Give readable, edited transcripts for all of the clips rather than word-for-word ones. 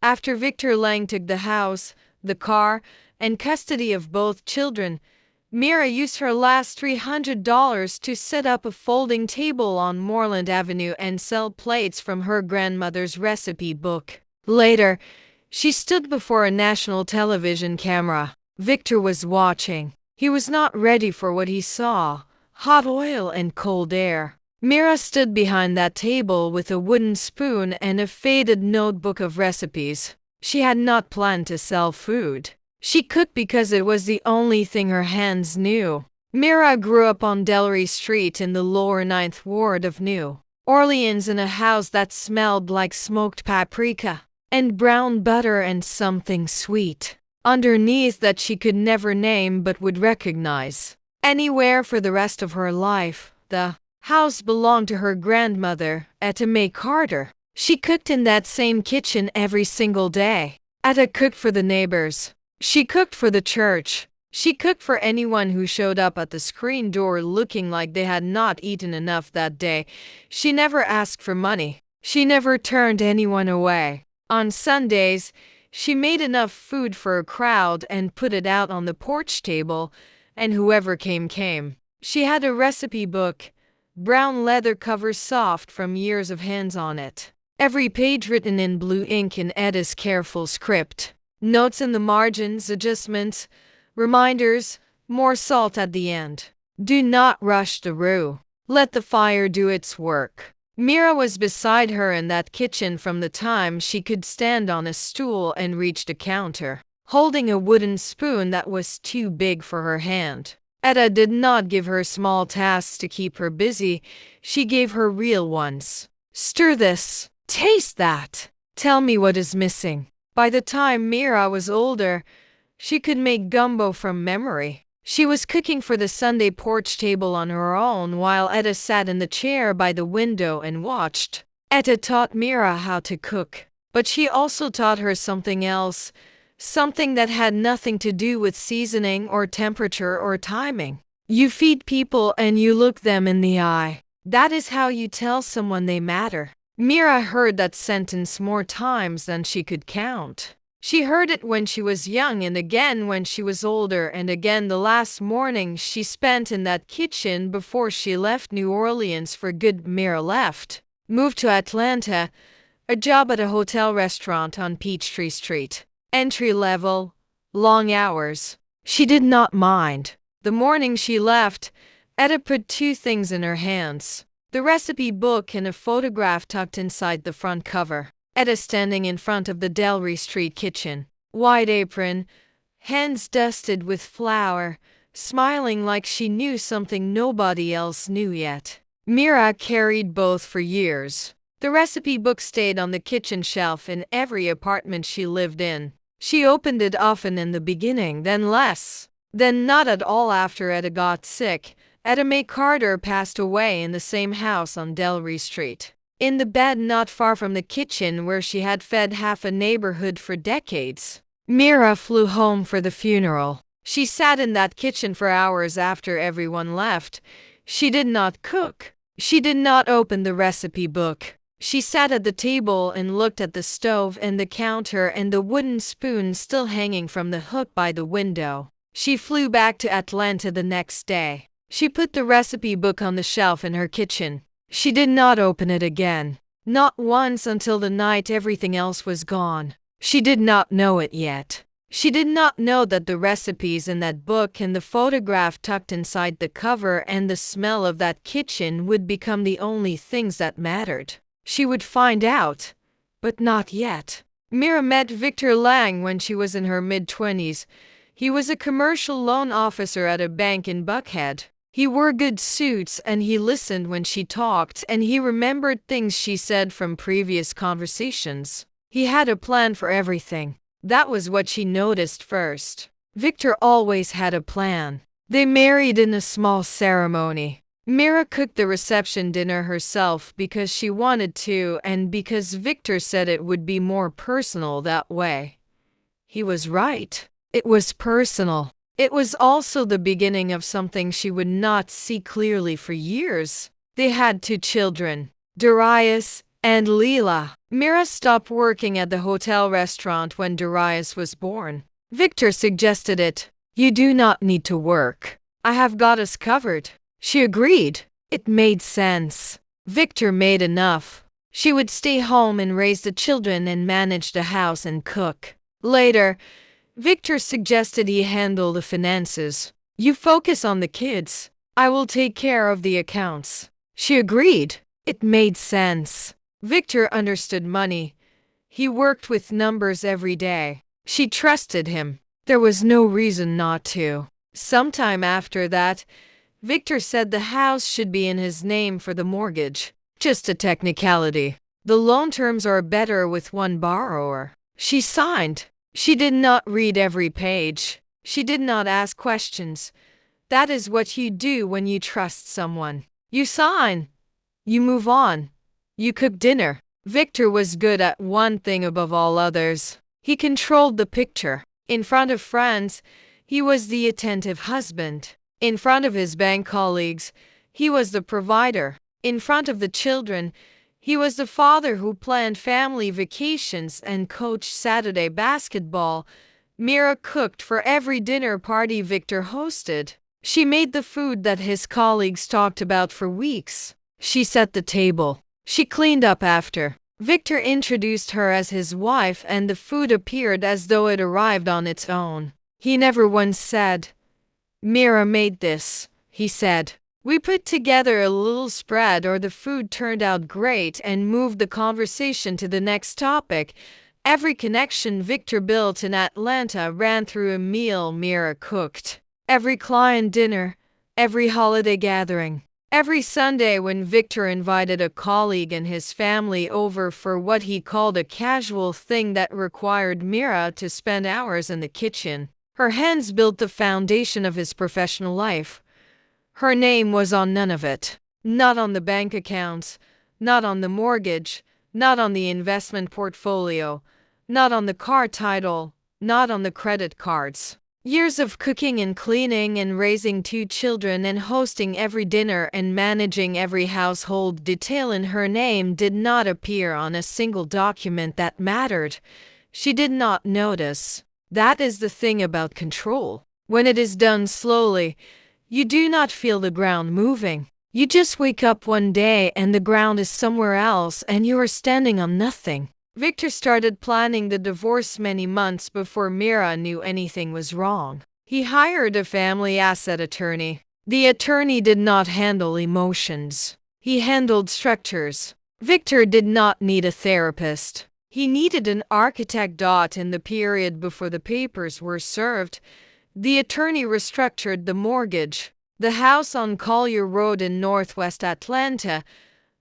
After Victor Lang took the house, the car, and custody of both children, Mira used her last $300 to set up a folding table on Moreland Avenue and sell plates from her grandmother's recipe book. Later, she stood before a national television camera. Victor was watching. He was not ready for what he saw: hot oil and cold air. Mira stood behind that table with a wooden spoon and a faded notebook of recipes. She had not planned to sell food. She cooked because it was the only thing her hands knew. Mira grew up on Delray Street in the lower Ninth Ward of New Orleans in a house that smelled like smoked paprika and brown butter and something sweet underneath that she could never name but would recognize anywhere for the rest of her life. The house belonged to her grandmother, Etta Mae Carter. She cooked in that same kitchen every single day. Etta cooked for the neighbors. She cooked for the church. She cooked for anyone who showed up at the screen door looking like they had not eaten enough that day. She never asked for money. She never turned anyone away. On Sundays, she made enough food for a crowd and put it out on the porch table, and whoever came, came. She had a recipe book, brown leather cover soft from years of hands on it. Every page written in blue ink in Etta's careful script. Notes in the margins, adjustments, reminders, more salt at the end. Do not rush the roux. Let the fire do its work. Mira was beside her in that kitchen from the time she could stand on a stool and reach the counter, holding a wooden spoon that was too big for her hand. Etta did not give her small tasks to keep her busy. She gave her real ones. Stir this. Taste that. Tell me what is missing. By the time Mira was older, she could make gumbo from memory. She was cooking for the Sunday porch table on her own while Etta sat in the chair by the window and watched. Etta taught Mira how to cook, but she also taught her something else, something that had nothing to do with seasoning or temperature or timing. You feed people and you look them in the eye. That is how you tell someone they matter. Mira heard that sentence more times than she could count. She heard it when she was young and again when she was older and again the last morning she spent in that kitchen before she left New Orleans for good. Mira left, moved to Atlanta, a job at a hotel restaurant on Peachtree Street. Entry level, long hours. She did not mind. The morning she left, Etta put two things in her hands: the recipe book and a photograph tucked inside the front cover. Etta standing in front of the Delray Street kitchen, white apron, hands dusted with flour, smiling like she knew something nobody else knew yet. Mira carried both for years. The recipe book stayed on the kitchen shelf in every apartment she lived in. She opened it often in the beginning, then less, then not at all after Etta got sick. Etta Mae Carter passed away in the same house on Delray Street, in the bed not far from the kitchen where she had fed half a neighborhood for decades. Mira flew home for the funeral. She sat in that kitchen for hours after everyone left. She did not cook. She did not open the recipe book. She sat at the table and looked at the stove and the counter and the wooden spoon still hanging from the hook by the window. She flew back to Atlanta the next day. She put the recipe book on the shelf in her kitchen. She did not open it again. Not once until the night everything else was gone. She did not know it yet. She did not know that the recipes in that book and the photograph tucked inside the cover and the smell of that kitchen would become the only things that mattered. She would find out, but not yet. Mira met Victor Lang when she was in her mid-20s. He was a commercial loan officer at a bank in Buckhead. He wore good suits and he listened when she talked and he remembered things she said from previous conversations. He had a plan for everything. That was what she noticed first. Victor always had a plan. They married in a small ceremony. Mira cooked the reception dinner herself because she wanted to and because Victor said it would be more personal that way. He was right. It was personal. It was also the beginning of something she would not see clearly for years. They had two children, Darius, And Leela. Mira stopped working at the hotel restaurant when Darius was born. Victor suggested it. You do not need to work. I have got us covered. She agreed. It made sense. Victor made enough. She would stay home and raise the children and manage the house and cook. Later, Victor suggested he handle the finances. You focus on the kids. I will take care of the accounts. She agreed. It made sense. Victor understood money. He worked with numbers every day. She trusted him. There was no reason not to. Sometime after that, Victor said the house should be in his name for the mortgage. Just a technicality. The loan terms are better with one borrower. She signed. She did not read every page. She did not ask questions. That is what you do when you trust someone. You sign. You move on. You cook dinner. Victor was good at one thing above all others. He controlled the picture. In front of friends, he was the attentive husband. In front of his bank colleagues, he was the provider. In front of the children, he was the father who planned family vacations and coached Saturday basketball. Mira cooked for every dinner party Victor hosted. She made the food that his colleagues talked about for weeks. She set the table. She cleaned up after. Victor introduced her as his wife, and the food appeared as though it arrived on its own. He never once said, Mira made this, he said. We put together a little spread or the food turned out great and moved the conversation to the next topic. Every connection Victor built in Atlanta ran through a meal Mira cooked. Every client dinner, every holiday gathering. Every Sunday when Victor invited a colleague and his family over for what he called a casual thing that required Mira to spend hours in the kitchen, her hands built the foundation of his professional life. Her name was on none of it. Not on the bank accounts, not on the mortgage, not on the investment portfolio, not on the car title, not on the credit cards. Years of cooking and cleaning and raising 2 children and hosting every dinner and managing every household detail in her name did not appear on a single document that mattered. She did not notice. That is the thing about control. When it is done slowly, you do not feel the ground moving. You just wake up one day and the ground is somewhere else and you are standing on nothing. Victor started planning the divorce many months before Mira knew anything was wrong. He hired a family asset attorney. The attorney did not handle emotions. He handled structures. Victor did not need a therapist. He needed an architect. In the period before the papers were served, the attorney restructured the mortgage. The house on Collier Road in northwest Atlanta,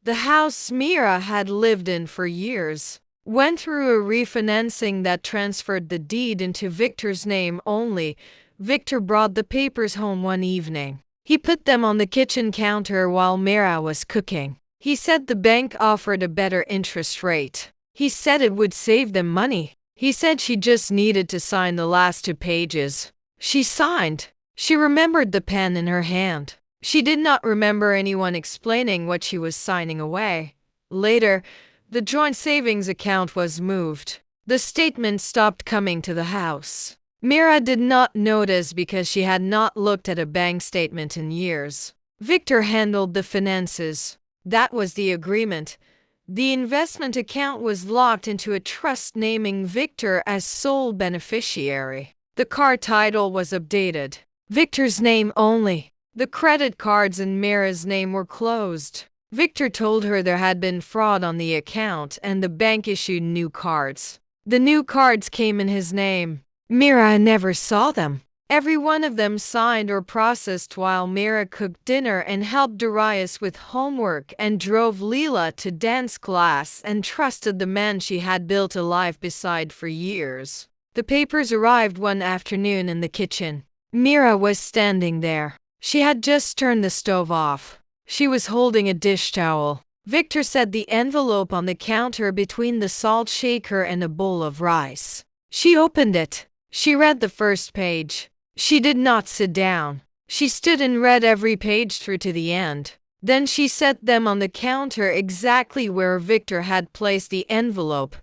the house Mira had lived in for years, went through a refinancing that transferred the deed into Victor's name only. Victor brought the papers home one evening. He put them on the kitchen counter while Mira was cooking. He said the bank offered a better interest rate. He said it would save them money. He said she just needed to sign the last 2 pages. She signed. She remembered the pen in her hand. She did not remember anyone explaining what she was signing away. Later, the joint savings account was moved. The statement stopped coming to the house. Mira did not notice because she had not looked at a bank statement in years. Victor handled the finances. That was the agreement. The investment account was locked into a trust naming Victor as sole beneficiary. The car title was updated. Victor's name only. The credit cards in Mira's name were closed. Victor told her there had been fraud on the account and the bank issued new cards. The new cards came in his name. Mira never saw them. Every one of them signed or processed while Mira cooked dinner and helped Darius with homework and drove Leela to dance class and trusted the man she had built a life beside for years. The papers arrived one afternoon in the kitchen. Mira was standing there. She had just turned the stove off. She was holding a dish towel. Victor set the envelope on the counter between the salt shaker and a bowl of rice. She opened it. She read the first page. She did not sit down. She stood and read every page through to the end. Then she set them on the counter exactly where Victor had placed the envelope.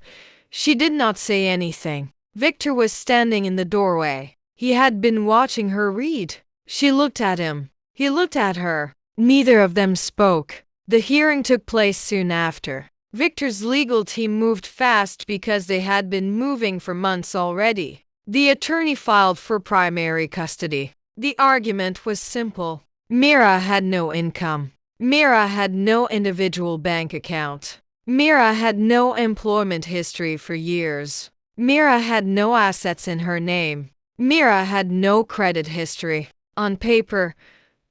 She did not say anything. Victor was standing in the doorway. He had been watching her read. She looked at him. He looked at her. Neither of them spoke. The hearing took place soon after. Victor's legal team moved fast because they had been moving for months already. The attorney filed for primary custody. The argument was simple. Mira had no income. Mira had no individual bank account. Mira had no employment history for years. Mira had no assets in her name. Mira had no credit history. On paper,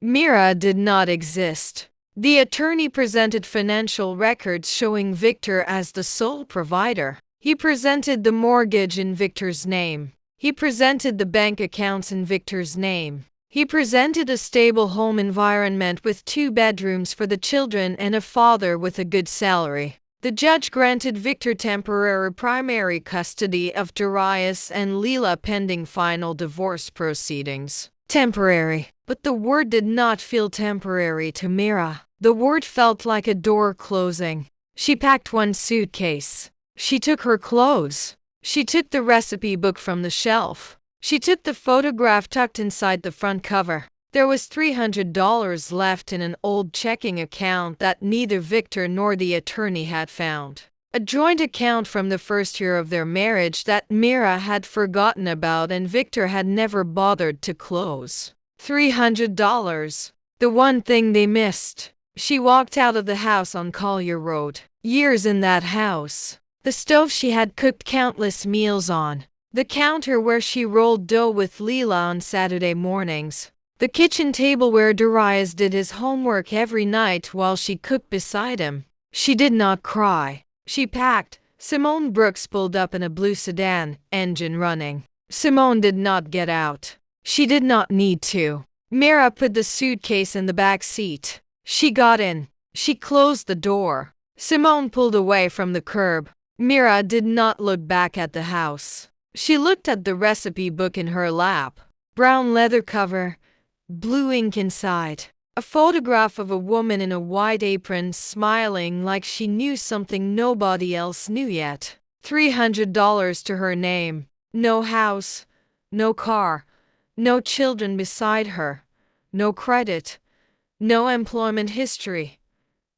Mira did not exist. The attorney presented financial records showing Victor as the sole provider. He presented the mortgage in Victor's name. He presented the bank accounts in Victor's name. He presented a stable home environment with 2 bedrooms for the children and a father with a good salary. The judge granted Victor temporary primary custody of Darius and Leela pending final divorce proceedings. Temporary. But the word did not feel temporary to Mira. The word felt like a door closing. She packed 1 suitcase. She took her clothes. She took the recipe book from the shelf. She took the photograph tucked inside the front cover. There was $300 left in an old checking account that neither Victor nor the attorney had found. A joint account from the first year of their marriage that Mira had forgotten about and Victor had never bothered to close. $300. The one thing they missed. She walked out of the house on Collier Road. Years in that house. The stove she had cooked countless meals on. The counter where she rolled dough with Leela on Saturday mornings. The kitchen table where Darius did his homework every night while she cooked beside him. She did not cry. She packed. Simone Brooks pulled up in a blue sedan, engine running. Simone did not get out. She did not need to. Mira put the suitcase in the back seat. She got in. She closed the door. Simone pulled away from the curb. Mira did not look back at the house. She looked at the recipe book in her lap. Brown leather cover, blue ink inside. A photograph of a woman in a white apron smiling like she knew something nobody else knew yet. $300 to her name. No house, no car, no children beside her, no credit, no employment history,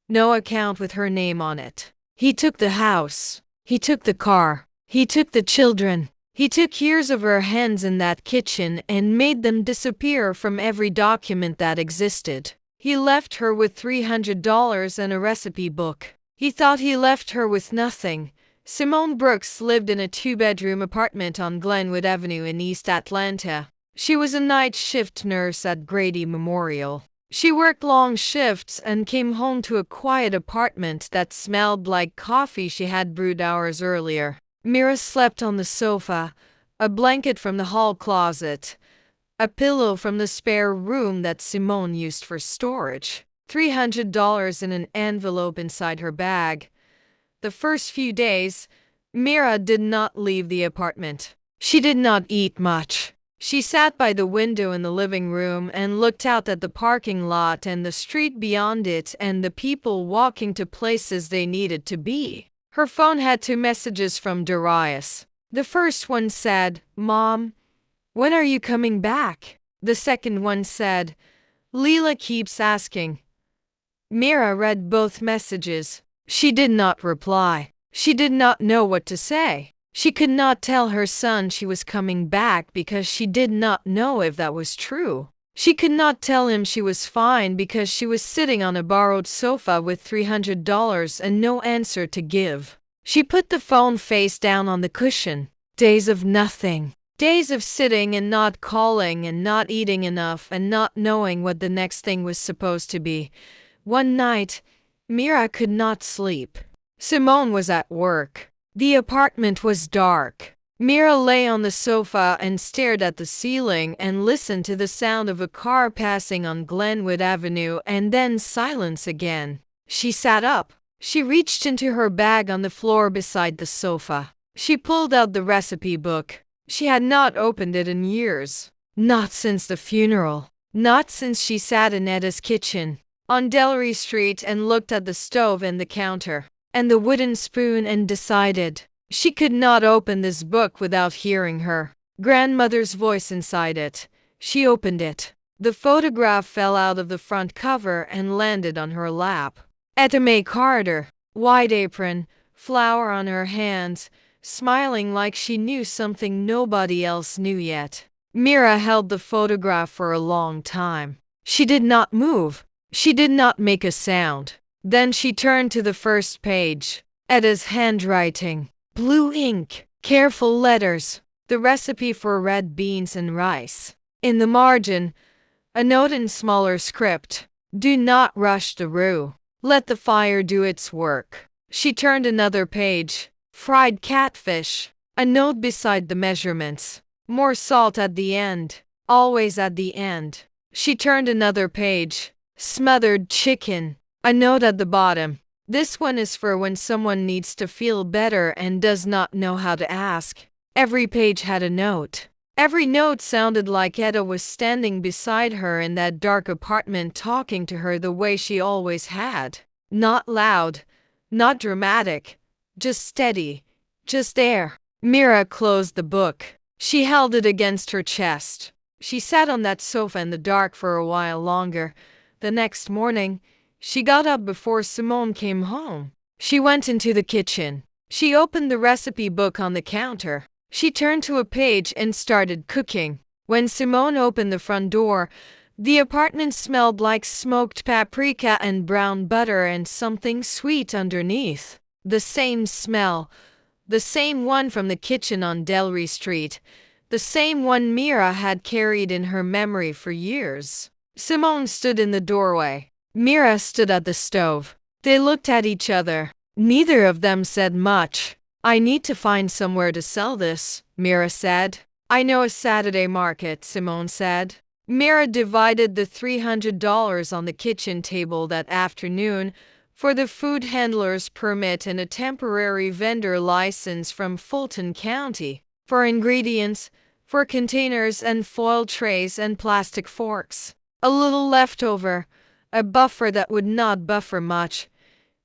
no account with her name on it. He took the house. He took the car. He took the children. He took years of her hands in that kitchen and made them disappear from every document that existed. He left her with $300 and a recipe book. He thought he left her with nothing. Simone Brooks lived in a 2-bedroom apartment on Glenwood Avenue in East Atlanta. She was a night shift nurse at Grady Memorial. She worked long shifts and came home to a quiet apartment that smelled like coffee she had brewed hours earlier. Mira slept on the sofa, a blanket from the hall closet, a pillow from the spare room that Simone used for storage, $300 in an envelope inside her bag. The first few days, Mira did not leave the apartment. She did not eat much. She sat by the window in the living room and looked out at the parking lot and the street beyond it and the people walking to places they needed to be. Her phone had 2 messages from Darius. The first one said, "Mom, when are you coming back?" The second one said, "Leela keeps asking." Mira read both messages. She did not reply. She did not know what to say. She could not tell her son she was coming back because she did not know if that was true. She could not tell him she was fine because she was sitting on a borrowed sofa with $300 and no answer to give. She put the phone face down on the cushion. Days of nothing. Days of sitting and not calling and not eating enough and not knowing what the next thing was supposed to be. One night, Mira could not sleep. Simone was at work. The apartment was dark. Mira lay on the sofa and stared at the ceiling and listened to the sound of a car passing on Glenwood Avenue and then silence again. She sat up. She reached into her bag on the floor beside the sofa. She pulled out the recipe book. She had not opened it in years. Not since the funeral. Not since she sat in Edda's kitchen. on Delray Street and looked at the stove and the counter and the wooden spoon and decided she could not open this book without hearing her grandmother's voice inside it. She opened it. The photograph fell out of the front cover and landed on her lap. May Carter, white apron, flour on her hands, smiling like she knew something nobody else knew yet. Mira held the photograph for a long time. She did not move. She did not make a sound. Then she turned to the first page. Etta's handwriting. Blue ink. Careful letters. The recipe for red beans and rice. In the margin, a note in smaller script. Do not rush the roux. Let the fire do its work. She turned another page. Fried catfish. A note beside the measurements. More salt at the end. Always at the end. She turned another page. Smothered chicken. A note at the bottom. This one is for when someone needs to feel better and does not know how to ask. Every page had a note. Every note sounded like Etta was standing beside her in that dark apartment talking to her the way she always had. Not loud, not dramatic, just steady, just there. Mira closed the book. She held it against her chest. She sat on that sofa in the dark for a while longer. The next morning, she got up before Simone came home. She went into the kitchen. She opened the recipe book on the counter. She turned to a page and started cooking. When Simone opened the front door, the apartment smelled like smoked paprika and brown butter and something sweet underneath. The same smell, the same one from the kitchen on Delray Street, the same one Mira had carried in her memory for years. Simone stood in the doorway. Mira stood at the stove. They looked at each other. Neither of them said much. I need to find somewhere to sell this, Mira said. I know a Saturday market, Simone said. Mira divided the $300 on the kitchen table that afternoon for the food handler's permit and a temporary vendor license from Fulton County, for ingredients, for containers and foil trays and plastic forks. A little leftover, a buffer that would not buffer much.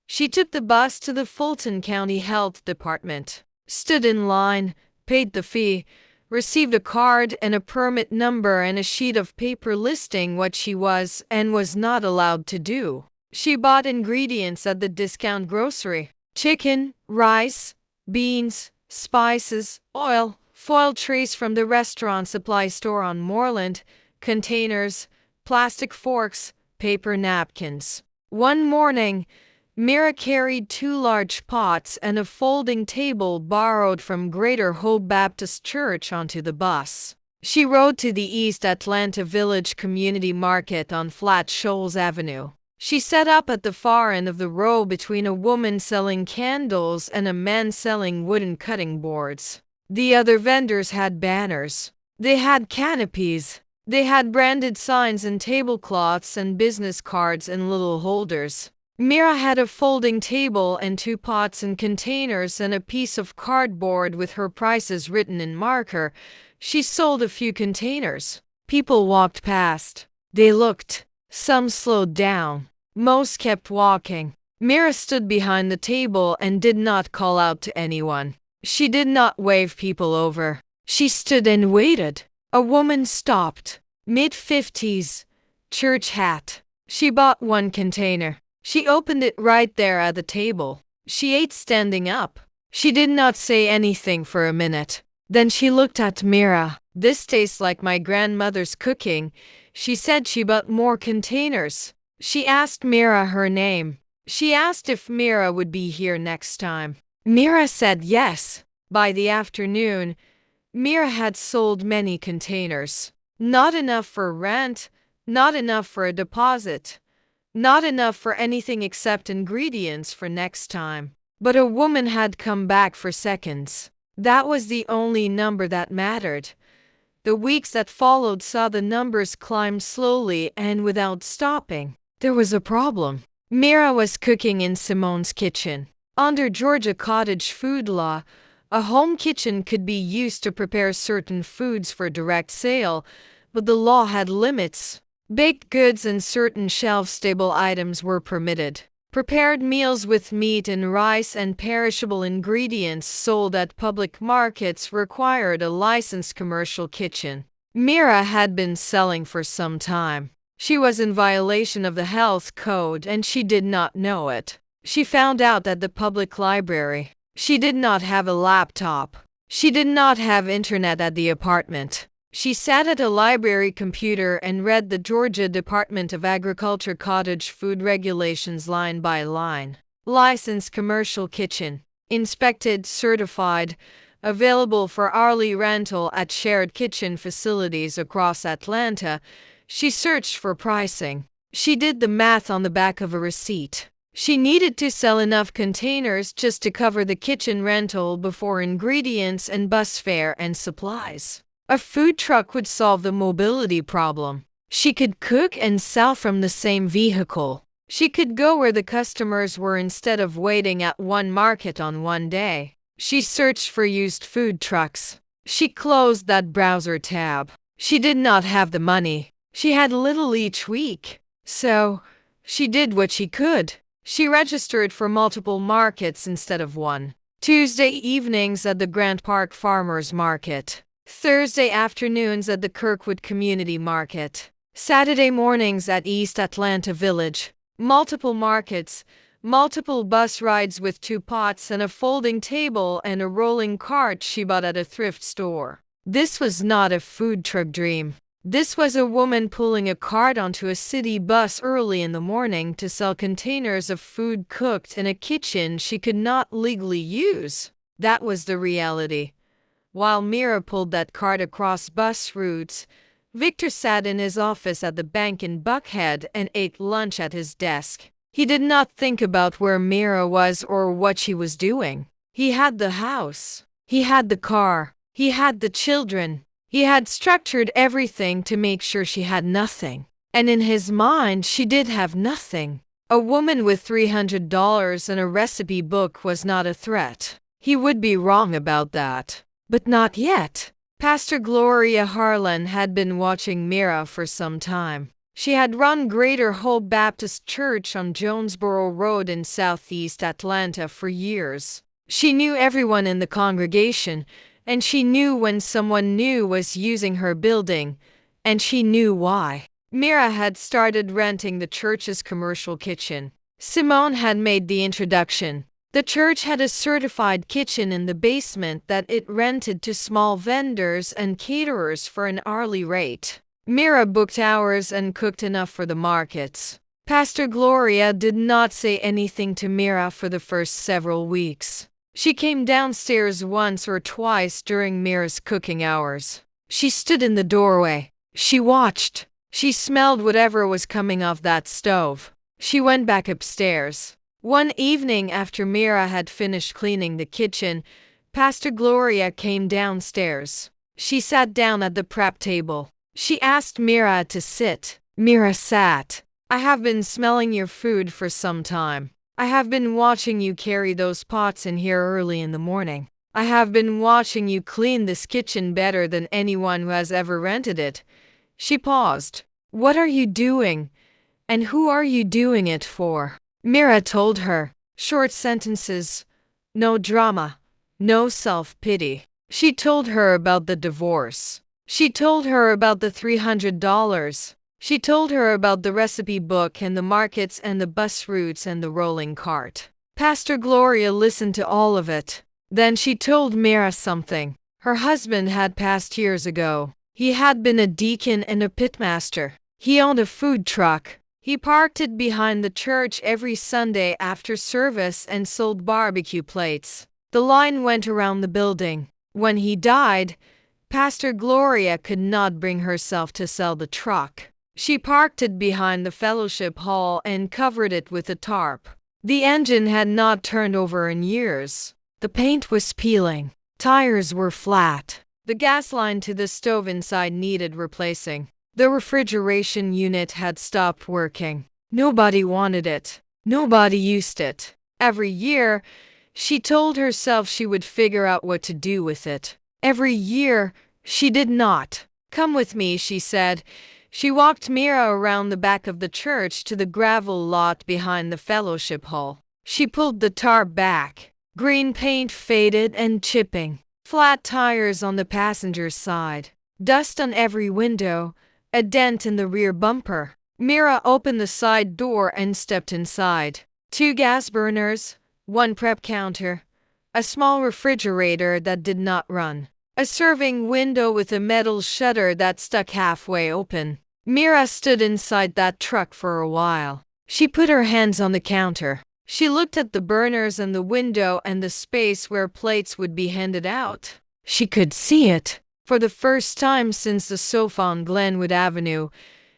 She took the bus to the Fulton County Health Department, stood in line, paid the fee, received a card and a permit number and a sheet of paper listing what she was and was not allowed to do. She bought ingredients at the discount grocery: chicken, rice, beans, spices, oil, foil trays from the restaurant supply store on Moreland, containers, plastic forks, paper napkins. One morning, Mira carried 2 large pots and a folding table borrowed from Greater Hope Baptist Church onto the bus. She rode to the East Atlanta Village Community Market on Flat Shoals Avenue. She set up at the far end of the row between a woman selling candles and a man selling wooden cutting boards. The other vendors had banners. They had canopies. They had branded signs and tablecloths and business cards and little holders. Mira had a folding table and 2 pots and containers and a piece of cardboard with her prices written in marker. She sold a few containers. People walked past. They looked. Some slowed down. Most kept walking. Mira stood behind the table and did not call out to anyone. She did not wave people over. She stood and waited. A woman stopped. Mid-50s. Church hat. She bought 1 container. She opened it right there at the table. She ate standing up. She did not say anything for a minute. Then she looked at Mira. This tastes like my grandmother's cooking. She said she bought more containers. She asked Mira her name. She asked if Mira would be here next time. Mira said yes. By the afternoon, Mira had sold many containers. Not enough for rent, not enough for a deposit. Not enough for anything except ingredients for next time. But a woman had come back for seconds. That was the only number that mattered. The weeks that followed saw the numbers climb slowly and without stopping. There was a problem. Mira was cooking in Simone's kitchen. Under Georgia cottage food law, a home kitchen could be used to prepare certain foods for direct sale, but the law had limits. Baked goods and certain shelf-stable items were permitted. Prepared meals with meat and rice and perishable ingredients sold at public markets required a licensed commercial kitchen. Mira had been selling for some time. She was in violation of the health code and she did not know it. She found out at the public library. She did not have a laptop. She did not have internet at the apartment. She sat at a library computer and read the Georgia Department of Agriculture cottage food regulations line by line. Licensed commercial kitchen. Inspected, certified. Available for hourly rental at shared kitchen facilities across Atlanta. She searched for pricing. She did the math on the back of a receipt. She needed to sell enough containers just to cover the kitchen rental before ingredients and bus fare and supplies. A food truck would solve the mobility problem. She could cook and sell from the same vehicle. She could go where the customers were instead of waiting at one market on one day. She searched for used food trucks. She closed that browser tab. She did not have the money. She had little each week. So, she did what she could. She registered for multiple markets instead of one. Tuesday evenings at the Grant Park Farmers Market. Thursday afternoons at the Kirkwood Community Market. Saturday mornings at East Atlanta Village. Multiple markets, multiple bus rides with 2 pots and a folding table and a rolling cart she bought at a thrift store. This was not a food truck dream. This was a woman pulling a cart onto a city bus early in the morning to sell containers of food cooked in a kitchen she could not legally use. That was the reality. While Mira pulled that cart across bus routes, Victor sat in his office at the bank in Buckhead and ate lunch at his desk. He did not think about where Mira was or what she was doing. He had the house. He had the car. He had the children. He had structured everything to make sure she had nothing. And in his mind, she did have nothing. A woman with $300 and a recipe book was not a threat. He would be wrong about that. But not yet. Pastor Gloria Harlan had been watching Mira for some time. She had run Greater Hope Baptist Church on Jonesboro Road in southeast Atlanta for years. She knew everyone in the congregation, and she knew when someone new was using her building, and she knew why. Mira had started renting the church's commercial kitchen. Simone had made the introduction. The church had a certified kitchen in the basement that it rented to small vendors and caterers for an hourly rate. Mira booked hours and cooked enough for the markets. Pastor Gloria did not say anything to Mira for the first several weeks. She came downstairs once or twice during Mira's cooking hours. She stood in the doorway. She watched. She smelled whatever was coming off that stove. She went back upstairs. One evening after Mira had finished cleaning the kitchen, Pastor Gloria came downstairs. She sat down at the prep table. She asked Mira to sit. Mira sat. "I have been smelling your food for some time. I have been watching you carry those pots in here early in the morning. I have been watching you clean this kitchen better than anyone who has ever rented it." She paused. "What are you doing? And who are you doing it for?" Mira told her. Short sentences. No drama. No self-pity. She told her about the divorce. She told her about the $300. She told her about the recipe book and the markets and the bus routes and the rolling cart. Pastor Gloria listened to all of it. Then she told Mira something. Her husband had passed years ago. He had been a deacon and a pitmaster. He owned a food truck. He parked it behind the church every Sunday after service and sold barbecue plates. The line went around the building. When he died, Pastor Gloria could not bring herself to sell the truck. She parked it behind the fellowship hall and covered it with a tarp. The engine had not turned over in years. The paint was peeling. Tires were flat. The gas line to the stove inside needed replacing. The refrigeration unit had stopped working. Nobody wanted it. Nobody used it. Every year, she told herself she would figure out what to do with it. Every year, she did not. "Come with me," she said. She walked Mira around the back of the church to the gravel lot behind the fellowship hall. She pulled the tarp back. Green paint faded and chipping. Flat tires on the passenger's side. Dust on every window. A dent in the rear bumper. Mira opened the side door and stepped inside. 2 gas burners, 1 prep counter, a small refrigerator that did not run, a serving window with a metal shutter that stuck halfway open. Mira stood inside that truck for a while. She put her hands on the counter. She looked at the burners and the window and the space where plates would be handed out. She could see it. For the first time since the sofa on Glenwood Avenue,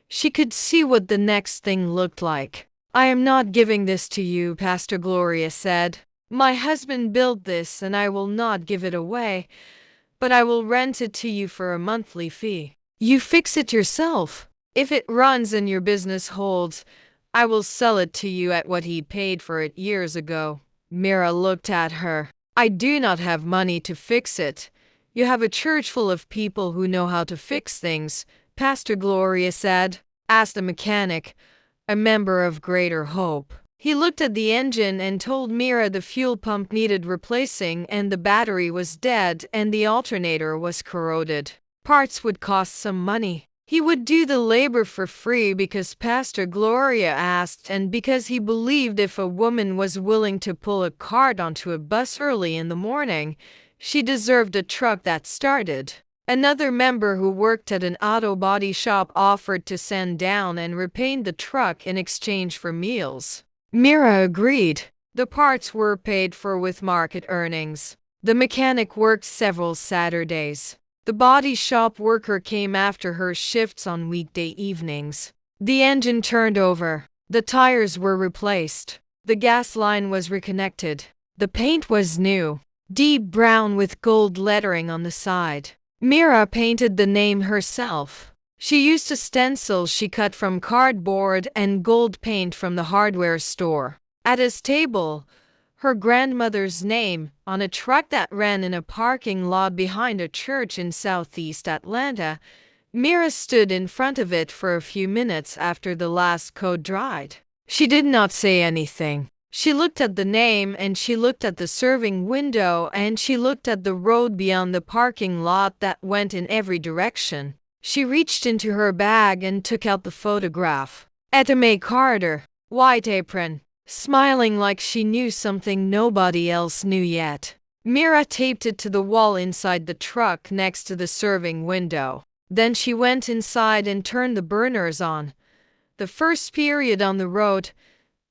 she could see what the next thing looked like. "I am not giving this to you," Pastor Gloria said. "My husband built this and I will not give it away, but I will rent it to you for a monthly fee. You fix it yourself. If it runs and your business holds, I will sell it to you at what he paid for it years ago." Mira looked at her. "I do not have money to fix it. You have a church full of people who know how to fix things," Pastor Gloria said. "Ask the mechanic, a member of Greater Hope." He looked at the engine and told Mira the fuel pump needed replacing and the battery was dead and the alternator was corroded. Parts would cost some money. He would do the labor for free because Pastor Gloria asked and because he believed if a woman was willing to pull a cart onto a bus early in the morning, she deserved a truck that started. Another member who worked at an auto body shop offered to sand down and repaint the truck in exchange for meals. Mira agreed. The parts were paid for with market earnings. The mechanic worked several Saturdays. The body shop worker came after her shifts on weekday evenings. The engine turned over. The tires were replaced. The gas line was reconnected. The paint was new, deep brown with gold lettering on the side. Mira painted the name herself. She used a stencil she cut from cardboard and gold paint from the hardware store. At his table, her grandmother's name on a truck that ran in a parking lot behind a church in southeast Atlanta. Mira stood in front of it for a few minutes after the last coat dried. She did not say anything. She looked at the name and she looked at the serving window and she looked at the road beyond the parking lot that went in every direction. She reached into her bag and took out the photograph. Etta Mae Carter, white apron, smiling like she knew something nobody else knew yet. Mira taped it to the wall inside the truck next to the serving window. Then she went inside and turned the burners on. The first period on the road,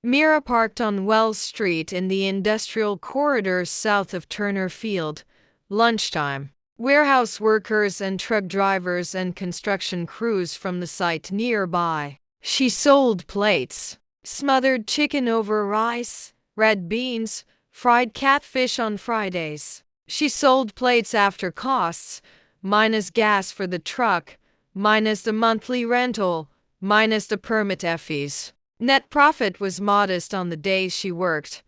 Mira parked on Wells Street in the industrial corridor south of Turner Field. Lunchtime. Warehouse workers and truck drivers and construction crews from the site nearby. She sold plates. Smothered chicken over rice, red beans, fried catfish on Fridays. She sold plates after costs, minus gas for the truck, minus the monthly rental, minus the permit fees. Net profit was modest on the days she worked.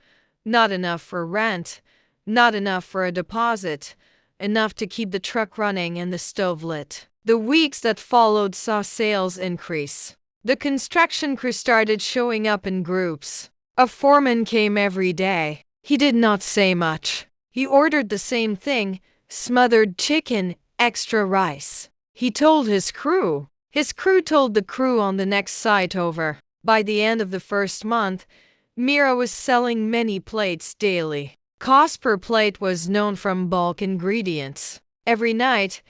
Not enough for rent, not enough for a deposit, enough to keep the truck running and the stove lit. The weeks that followed saw sales increase. The construction crew started showing up in groups. A foreman came every day. He did not say much. He ordered the same thing, smothered chicken, extra rice. He told his crew. His crew told the crew on the next site over. By the end of the first month, Mira was selling many plates daily. Cost per plate was known from bulk ingredients. Every night,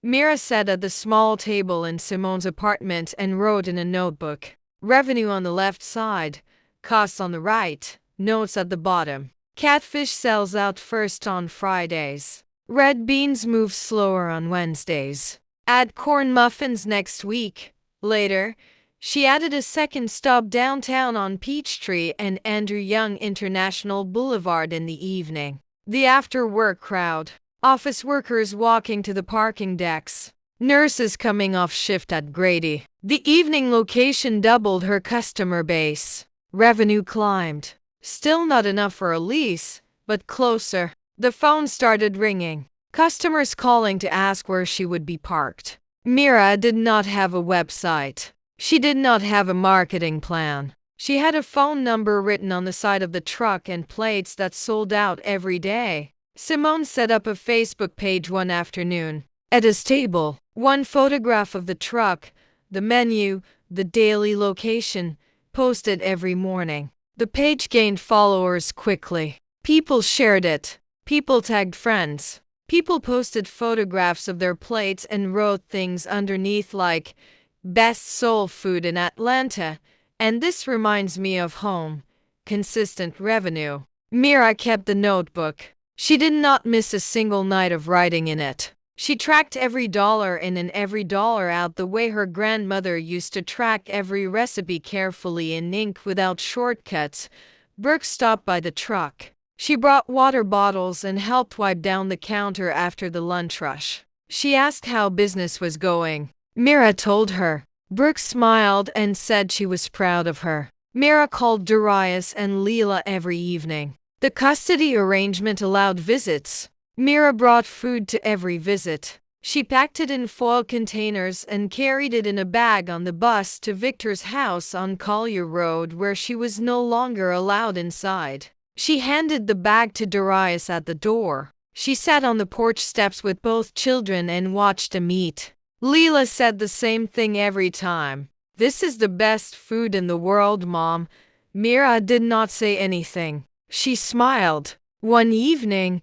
Mira sat at the small table in Simone's apartment and wrote in a notebook. Revenue on the left side, costs on the right, notes at the bottom. Catfish sells out first on Fridays. Red beans move slower on Wednesdays. Add corn muffins next week. Later, she added a second stop downtown on Peachtree and Andrew Young International Boulevard in the evening. The after-work crowd. Office workers walking to the parking decks. Nurses coming off shift at Grady. The evening location doubled her customer base. Revenue climbed. Still not enough for a lease, but closer. The phone started ringing. Customers calling to ask where she would be parked. Mira did not have a website. She did not have a marketing plan. She had a phone number written on the side of the truck and plates that sold out every day. Simone set up a Facebook page one afternoon. At his table, one photograph of the truck, the menu, the daily location, posted every morning. The page gained followers quickly. People shared it. People tagged friends. People posted photographs of their plates and wrote things underneath like, "Best soul food in Atlanta," and "This reminds me of home." Consistent revenue. Mira kept the notebook. She did not miss a single night of writing in it. She tracked every dollar in and every dollar out the way her grandmother used to track every recipe carefully in ink without shortcuts. Brooke stopped by the truck. She brought water bottles and helped wipe down the counter after the lunch rush. She asked how business was going. Mira told her. Brooke smiled and said she was proud of her. Mira called Darius and Leela every evening. The custody arrangement allowed visits. Mira brought food to every visit. She packed it in foil containers and carried it in a bag on the bus to Victor's house on Collier Road, where she was no longer allowed inside. She handed the bag to Darius at the door. She sat on the porch steps with both children and watched them eat. Leela said the same thing every time. "This is the best food in the world, Mom." Mira did not say anything. She smiled. One evening,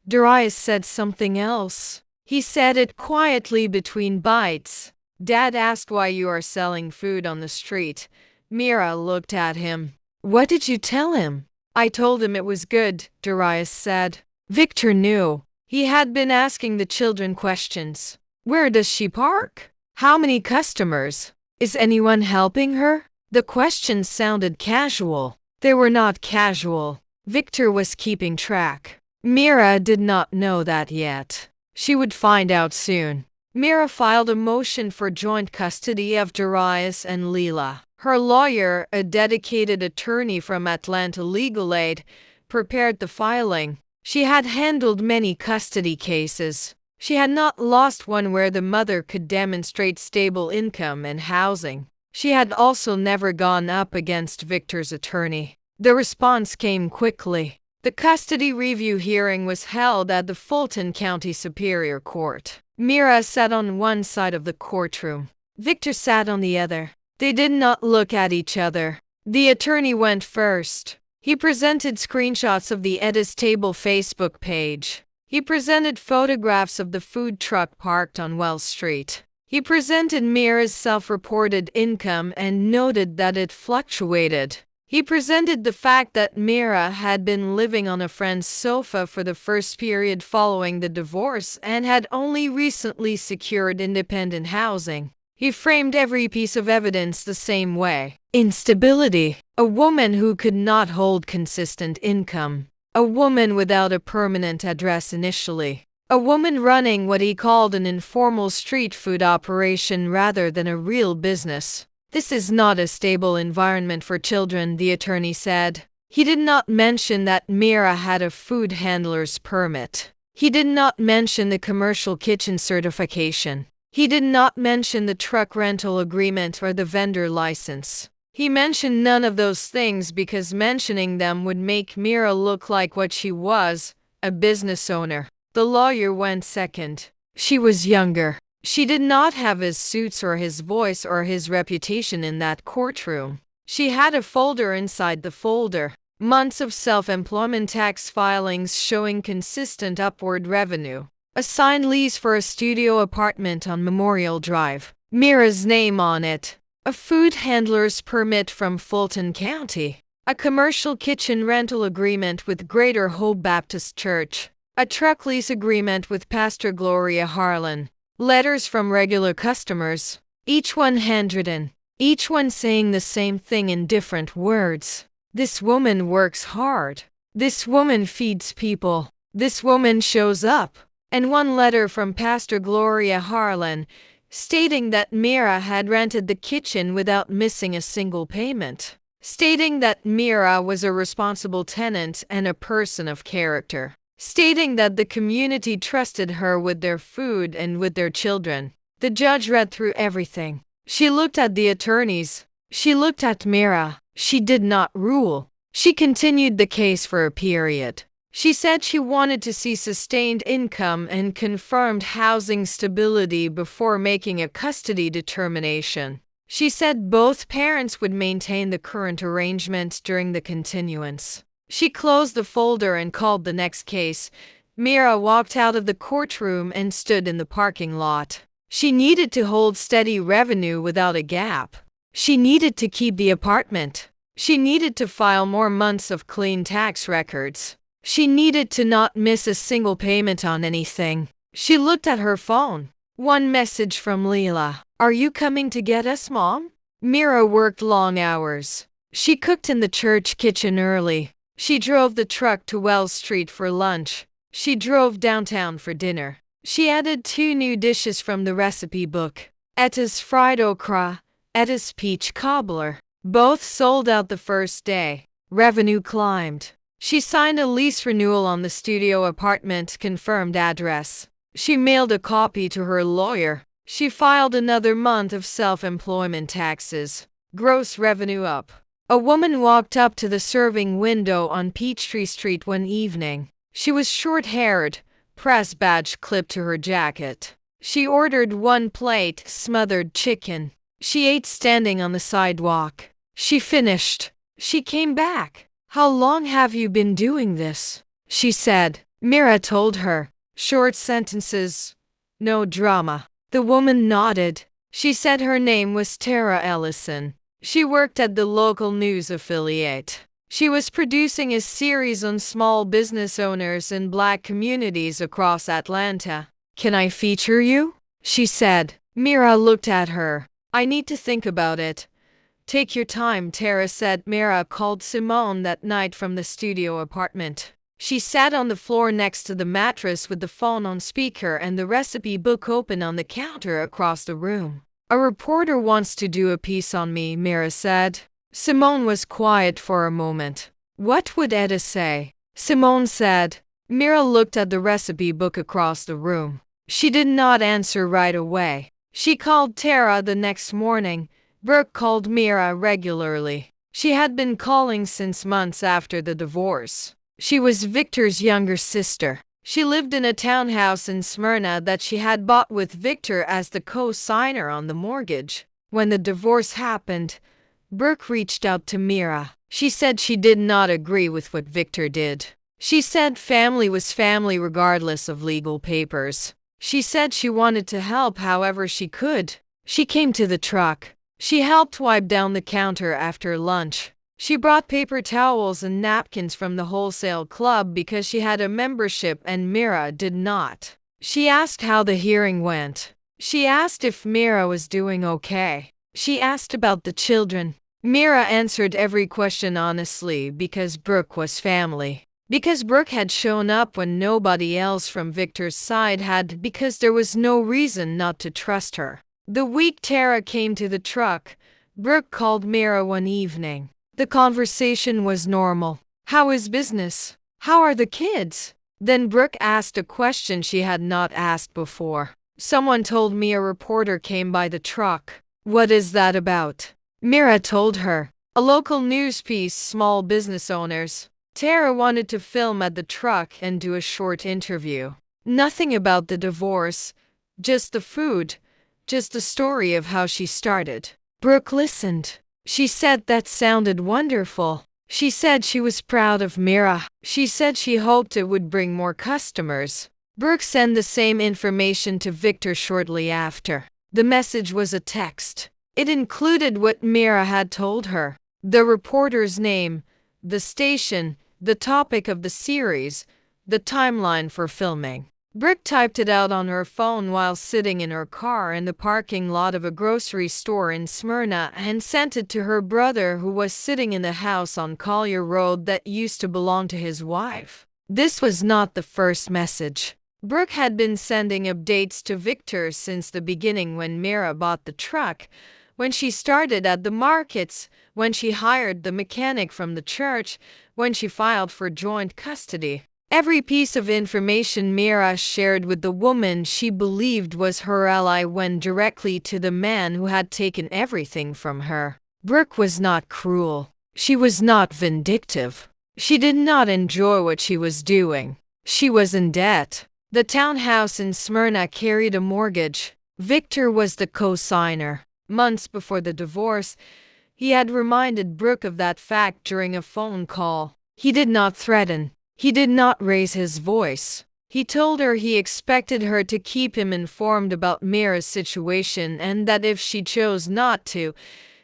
Darius said something else. He said it quietly between bites. "Dad asked why you are selling food on the street." Mira looked at him. "What did you tell him?" "I told him it was good," Darius said. Victor knew. He had been asking the children questions. "Where does she park? How many customers? Is anyone helping her?" The questions sounded casual. They were not casual. Victor was keeping track. Mira did not know that yet. She would find out soon. Mira filed a motion for joint custody of Darius and Leela. Her lawyer, a dedicated attorney from Atlanta Legal Aid, prepared the filing. She had handled many custody cases. She had not lost one where the mother could demonstrate stable income and housing. She had also never gone up against Victor's attorney. The response came quickly. The custody review hearing was held at the Fulton County Superior Court. Mira sat on one side of the courtroom. Victor sat on the other. They did not look at each other. The attorney went first. He presented screenshots of the Edda's Table Facebook page. He presented photographs of the food truck parked on Wells Street. He presented Mira's self-reported income and noted that it fluctuated. He presented the fact that Mira had been living on a friend's sofa for the first period following the divorce and had only recently secured independent housing. He framed every piece of evidence the same way. Instability. A woman who could not hold consistent income. A woman without a permanent address initially. A woman running what he called an informal street food operation rather than a real business. "This is not a stable environment for children," the attorney said. He did not mention that Mira had a food handler's permit. He did not mention the commercial kitchen certification. He did not mention the truck rental agreement or the vendor license. He mentioned none of those things because mentioning them would make Mira look like what she was, a business owner. The lawyer went second. She was younger. She did not have his suits or his voice or his reputation in that courtroom. She had a folder inside the folder. Months of self-employment tax filings showing consistent upward revenue. A signed lease for a studio apartment on Memorial Drive. Mira's name on it. A food handler's permit from Fulton County. A commercial kitchen rental agreement with Greater Hope Baptist Church. A truck lease agreement with Pastor Gloria Harlan. Letters from regular customers, each one handwritten, each one saying the same thing in different words. "This woman works hard. This woman feeds people. This woman shows up." And one letter from Pastor Gloria Harlan, stating that Mira had rented the kitchen without missing a single payment. Stating that Mira was a responsible tenant and a person of character. Stating that the community trusted her with their food and with their children. The judge read through everything. She looked at the attorneys. She looked at Mira. She did not rule. She continued the case for a period. She said she wanted to see sustained income and confirmed housing stability before making a custody determination. She said both parents would maintain the current arrangement during the continuance. She closed the folder and called the next case. Mira walked out of the courtroom and stood in the parking lot. She needed to hold steady revenue without a gap. She needed to keep the apartment. She needed to file more months of clean tax records. She needed to not miss a single payment on anything. She looked at her phone. One message from Leela. "Are you coming to get us, Mom?" Mira worked long hours. She cooked in the church kitchen early. She drove the truck to Wells Street for lunch. She drove downtown for dinner. She added 2 new dishes from the recipe book. Eta's fried okra, Eta's peach cobbler. Both sold out the first day. Revenue climbed. She signed a lease renewal on the studio apartment confirmed address. She mailed a copy to her lawyer. She filed another month of self-employment taxes. Gross revenue up. A woman walked up to the serving window on Peachtree Street one evening. She was short-haired, press badge clipped to her jacket. She ordered 1 plate smothered chicken. She ate standing on the sidewalk. She finished. She came back. "How long have you been doing this?" she said. Mira told her. Short sentences. No drama. The woman nodded. She said her name was Tara Ellison. She worked at the local news affiliate. She was producing a series on small business owners in Black communities across Atlanta. "Can I feature you?" she said. Mira looked at her. "I need to think about it." "Take your time," Tara said. Mira called Simone that night from the studio apartment. She sat on the floor next to the mattress with the phone on speaker and the recipe book open on the counter across the room. "A reporter wants to do a piece on me," Mira said. Simone was quiet for a moment. "What would Etta say?" Simone said. Mira looked at the recipe book across the room. She did not answer right away. She called Tara the next morning. Brooke called Mira regularly. She had been calling since months after the divorce. She was Victor's younger sister. She lived in a townhouse in Smyrna that she had bought with Victor as the co-signer on the mortgage. When the divorce happened, Brooke reached out to Mira. She said she did not agree with what Victor did. She said family was family regardless of legal papers. She said she wanted to help however she could. She came to the truck. She helped wipe down the counter after lunch. She brought paper towels and napkins from the wholesale club because she had a membership and Mira did not. She asked how the hearing went. She asked if Mira was doing okay. She asked about the children. Mira answered every question honestly because Brooke was family. Because Brooke had shown up when nobody else from Victor's side had, because there was no reason not to trust her. The week Tara came to the truck, Brooke called Mira one evening. The conversation was normal. "How is business? How are the kids?" Then Brooke asked a question she had not asked before. "Someone told me a reporter came by the truck. What is that about?" Mira told her. "A local news piece, small business owners." Tara wanted to film at the truck and do a short interview. Nothing about the divorce, just the food, just the story of how she started. Brooke listened. She said that sounded wonderful. She said she was proud of Mira. She said she hoped it would bring more customers. Brooke sent the same information to Victor shortly after. The message was a text. It included what Mira had told her. The reporter's name, the station, the topic of the series, the timeline for filming. Brooke typed it out on her phone while sitting in her car in the parking lot of a grocery store in Smyrna and sent it to her brother who was sitting in the house on Collier Road that used to belong to his wife. This was not the first message. Brooke had been sending updates to Victor since the beginning when Mira bought the truck, when she started at the markets, when she hired the mechanic from the church, when she filed for joint custody. Every piece of information Mira shared with the woman she believed was her ally went directly to the man who had taken everything from her. Brooke was not cruel. She was not vindictive. She did not enjoy what she was doing. She was in debt. The townhouse in Smyrna carried a mortgage. Victor was the co-signer. Months before the divorce, he had reminded Brooke of that fact during a phone call. He did not threaten. He did not raise his voice. He told her he expected her to keep him informed about Mira's situation and that if she chose not to,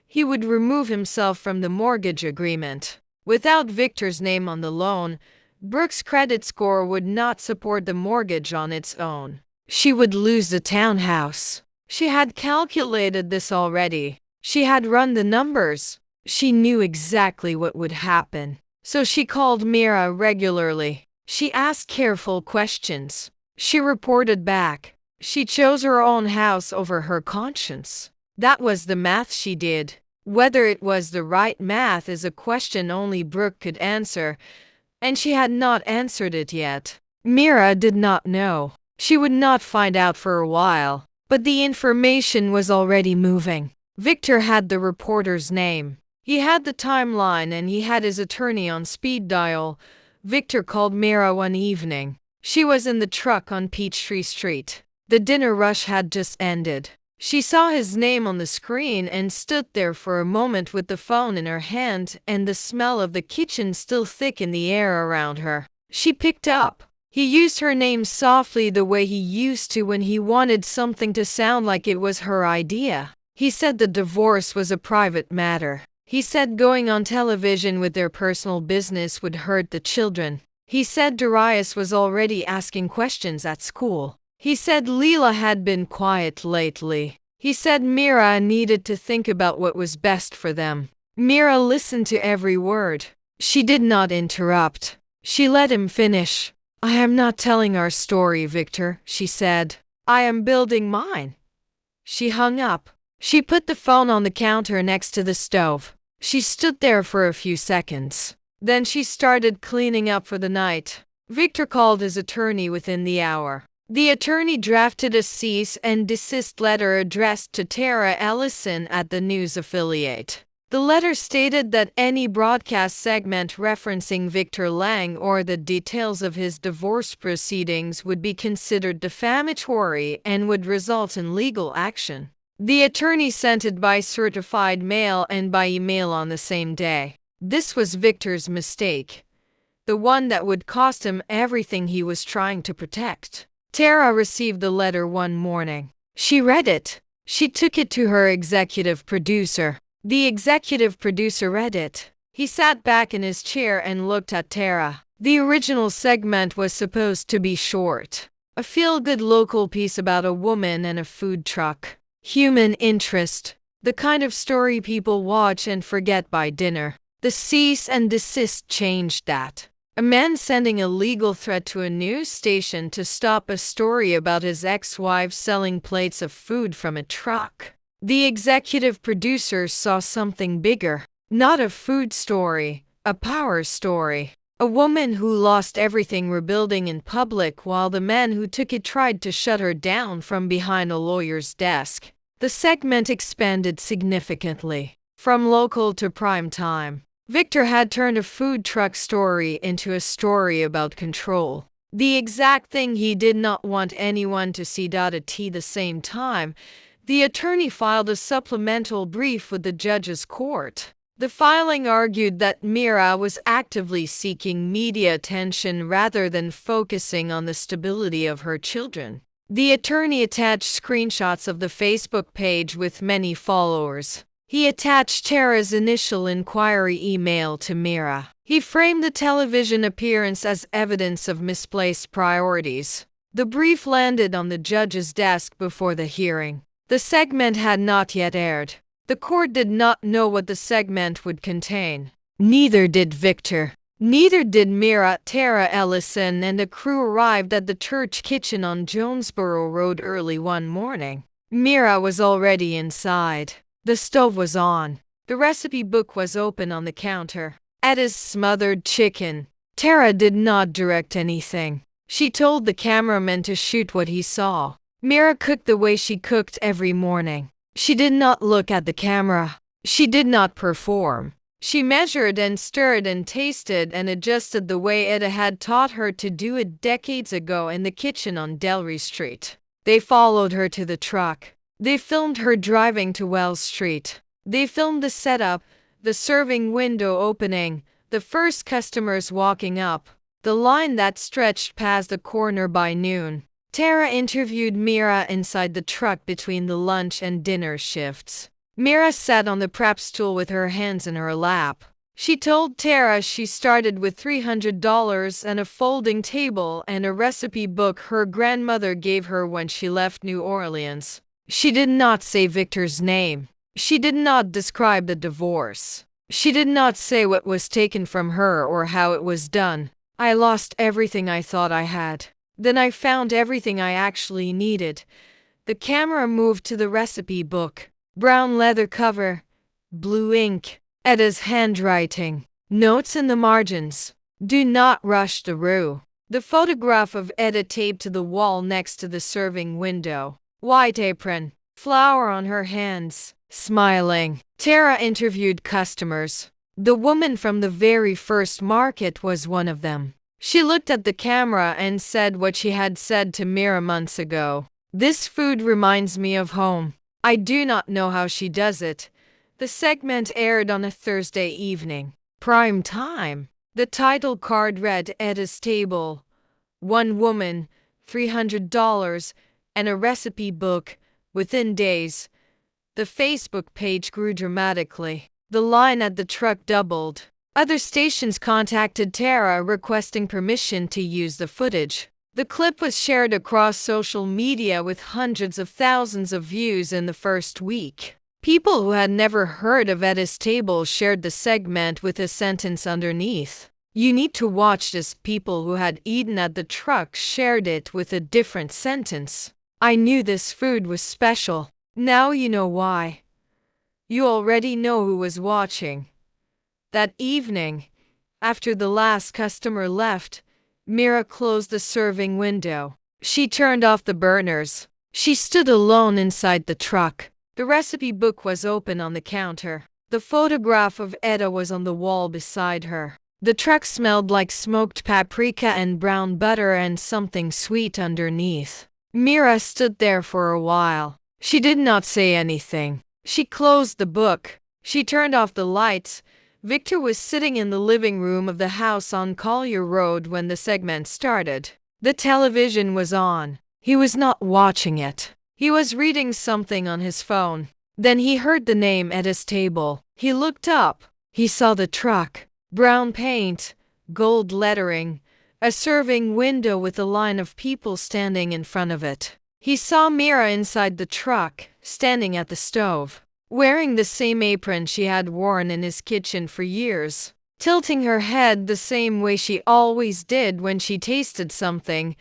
he would remove himself from the mortgage agreement. Without Victor's name on the loan, Brooke's credit score would not support the mortgage on its own. She would lose the townhouse. She had calculated this already. She had run the numbers. She knew exactly what would happen. So she called Mira regularly. She asked careful questions. She reported back. She chose her own house over her conscience. That was the math she did. Whether it was the right math is a question only Brooke could answer, and she had not answered it yet. Mira did not know. She would not find out for a while, but the information was already moving. Victor had the reporter's name. He had the timeline and he had his attorney on speed dial. Victor called Mira one evening. She was in the truck on Peachtree Street. The dinner rush had just ended. She saw his name on the screen and stood there for a moment with the phone in her hand and the smell of the kitchen still thick in the air around her. She picked up. He used her name softly the way he used to when he wanted something to sound like it was her idea. He said the divorce was a private matter. He said going on television with their personal business would hurt the children. He said Darius was already asking questions at school. He said Leela had been quiet lately. He said Mira needed to think about what was best for them. Mira listened to every word. She did not interrupt. She let him finish. I am not telling our story, Victor, she said. I am building mine. She hung up. She put the phone on the counter next to the stove. She stood there for a few seconds. Then she started cleaning up for the night. Victor called his attorney within the hour. The attorney drafted a cease and desist letter addressed to Tara Ellison at the news affiliate. The letter stated that any broadcast segment referencing Victor Lang or the details of his divorce proceedings would be considered defamatory and would result in legal action. The attorney sent it by certified mail and by email on the same day. This was Victor's mistake, the one that would cost him everything he was trying to protect. Tara received the letter one morning. She read it. She took it to her executive producer. The executive producer read it. He sat back in his chair and looked at Tara. The original segment was supposed to be short. A feel-good local piece about a woman and a food truck. Human interest. The kind of story people watch and forget by dinner. The cease and desist changed that. A man sending a legal threat to a news station to stop a story about his ex-wife selling plates of food from a truck. The executive producer saw something bigger. Not a food story, a power story. A woman who lost everything rebuilding in public while the man who took it tried to shut her down from behind a lawyer's desk. The segment expanded significantly. From local to prime time. Victor had turned a food truck story into a story about control. The exact thing he did not want anyone to see. At the same time, the attorney filed a supplemental brief with the judge's court. The filing argued that Mira was actively seeking media attention rather than focusing on the stability of her children. The attorney attached screenshots of the Facebook page with many followers. He attached Tara's initial inquiry email to Mira. He framed the television appearance as evidence of misplaced priorities. The brief landed on the judge's desk before the hearing. The segment had not yet aired. The court did not know what the segment would contain. Neither did Victor. Neither did Mira. Tara Ellison and a crew arrived at the church kitchen on Jonesboro Road early one morning. Mira was already inside. The stove was on. The recipe book was open on the counter. Etta's smothered chicken. Tara did not direct anything. She told the cameraman to shoot what he saw. Mira cooked the way she cooked every morning. She did not look at the camera. She did not perform. She measured and stirred and tasted and adjusted the way Etta had taught her to do it decades ago in the kitchen on Delray Street. They followed her to the truck. They filmed her driving to Wells Street. They filmed the setup, the serving window opening, the first customers walking up, the line that stretched past the corner by noon. Tara interviewed Mira inside the truck between the lunch and dinner shifts. Mira sat on the prep stool with her hands in her lap. She told Tara she started with $300 and a folding table and a recipe book her grandmother gave her when she left New Orleans. She did not say Victor's name. She did not describe the divorce. She did not say what was taken from her or how it was done. I lost everything I thought I had. Then I found everything I actually needed. The camera moved to the recipe book. Brown leather cover. Blue ink. Etta's handwriting. Notes in the margins. Do not rush the roux. The photograph of Etta taped to the wall next to the serving window. White apron. Flour on her hands. Smiling. Tara interviewed customers. The woman from the very first market was one of them. She looked at the camera and said what she had said to Mira months ago. This food reminds me of home. I do not know how she does it. The segment aired on a Thursday evening. Prime time. The title card read Etta's Table. One woman, $300, and a recipe book. Within days, the Facebook page grew dramatically. The line at the truck doubled. Other stations contacted Tara requesting permission to use the footage. The clip was shared across social media with hundreds of thousands of views in the first week. People who had never heard of Etta's Table shared the segment with a sentence underneath. You need to watch this. People who had eaten at the truck shared it with a different sentence. I knew this food was special. Now you know why. You already know who was watching. That evening, after the last customer left, Mira closed the serving window. She turned off the burners. She stood alone inside the truck. The recipe book was open on the counter. The photograph of Etta was on the wall beside her. The truck smelled like smoked paprika and brown butter and something sweet underneath. Mira stood there for a while. She did not say anything. She closed the book. She turned off the lights. Victor was sitting in the living room of the house on Collier Road when the segment started. The television was on. He was not watching it. He was reading something on his phone. Then he heard the name Etta's Table. He looked up. He saw the truck. Brown paint, gold lettering, a serving window with a line of people standing in front of it. He saw Mira inside the truck, standing at the stove, wearing the same apron she had worn in his kitchen for years, tilting her head the same way she always did when she tasted something,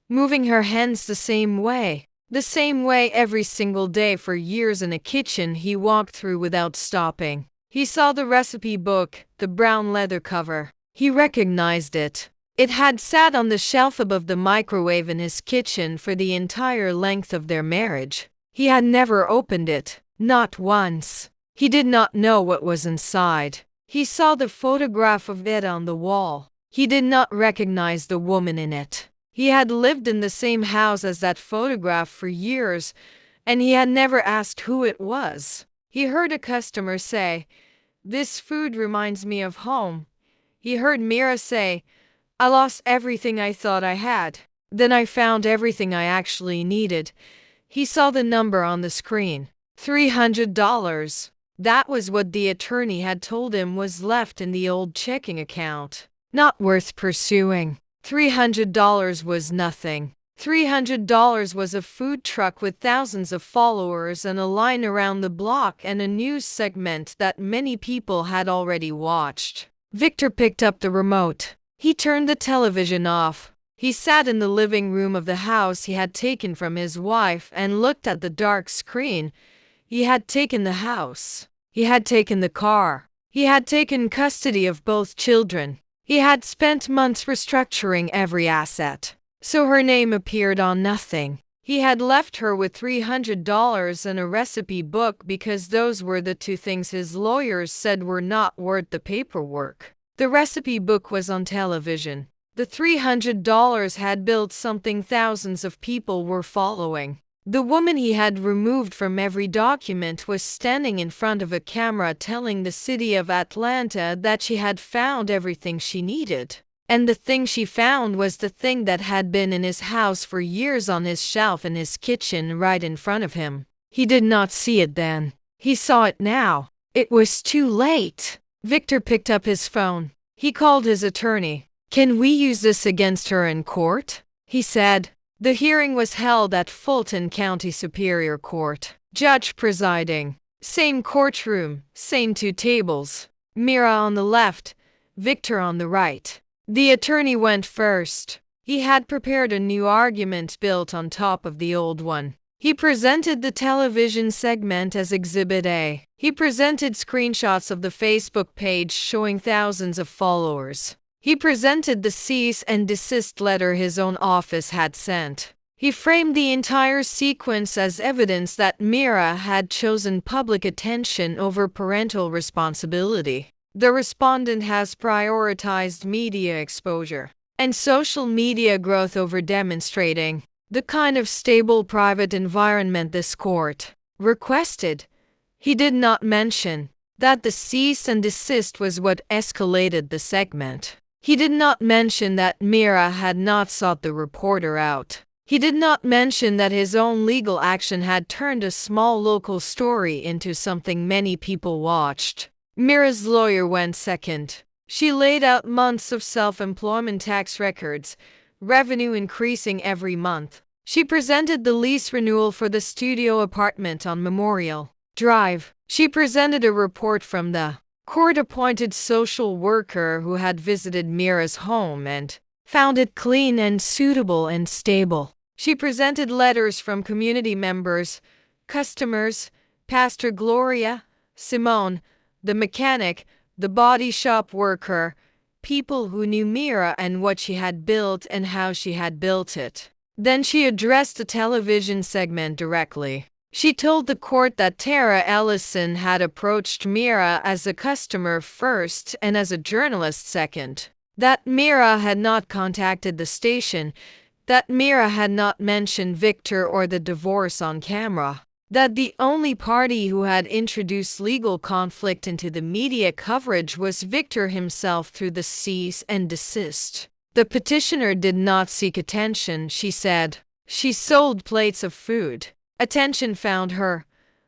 moving her hands the same way every single day for years in a kitchen he walked through without stopping. He saw the recipe book, the brown leather cover. He recognized it. It had sat on the shelf above the microwave in his kitchen for the entire length of their marriage. He had never opened it, not once. He did not know what was inside. He saw the photograph of it on the wall. He did not recognize the woman in it. He had lived in the same house as that photograph for years, and he had never asked who it was. He heard a customer say, "This food reminds me of home." He heard Mira say, "I lost everything I thought I had. Then I found everything I actually needed." He saw the number on the screen. $300. That was what the attorney had told him was left in the old checking account. Not worth pursuing. $300 was nothing. $300 was a food truck with thousands of followers and a line around the block and a news segment that many people had already watched. Victor picked up the remote. He turned the television off. He sat in the living room of the house he had taken from his wife and looked at the dark screen. He had taken the house. He had taken the car. He had taken custody of both children. He had spent months restructuring every asset, so her name appeared on nothing. He had left her with $300 and a recipe book because those were the two things his lawyers said were not worth the paperwork. The recipe book was on television. The $300 had built something thousands of people were following. The woman he had removed from every document was standing in front of a camera telling the city of Atlanta that she had found everything she needed. And the thing she found was the thing that had been in his house for years on his shelf in his kitchen right in front of him. He did not see it then. He saw it now. It was too late. Victor picked up his phone. He called his attorney. "Can we use this against her in court?" he said. The hearing was held at Fulton County Superior Court. Judge presiding. Same courtroom, same two tables. Mira on the left, Victor on the right. The attorney went first. He had prepared a new argument built on top of the old one. He presented the television segment as Exhibit A. He presented screenshots of the Facebook page showing thousands of followers. He presented the cease and desist letter his own office had sent. He framed the entire sequence as evidence that Mira had chosen public attention over parental responsibility. The respondent has prioritized media exposure and social media growth over demonstrating the kind of stable private environment this court requested. He did not mention that the cease and desist was what escalated the segment. He did not mention that Mira had not sought the reporter out. He did not mention that his own legal action had turned a small local story into something many people watched. Mira's lawyer went second. She laid out months of self-employment tax records, revenue increasing every month. She presented the lease renewal for the studio apartment on Memorial Drive. She presented a report from the court-appointed social worker who had visited Mira's home and found it clean and suitable and stable. She presented letters from community members, customers, Pastor Gloria, Simone, the mechanic, the body shop worker, people who knew Mira and what she had built and how she had built it. Then she addressed the television segment directly. She told the court that Tara Ellison had approached Mira as a customer first and as a journalist second. That Mira had not contacted the station, that Mira had not mentioned Victor or the divorce on camera. That the only party who had introduced legal conflict into the media coverage was Victor himself through the cease and desist. The petitioner did not seek attention, she said. She sold plates of food. Attention found her.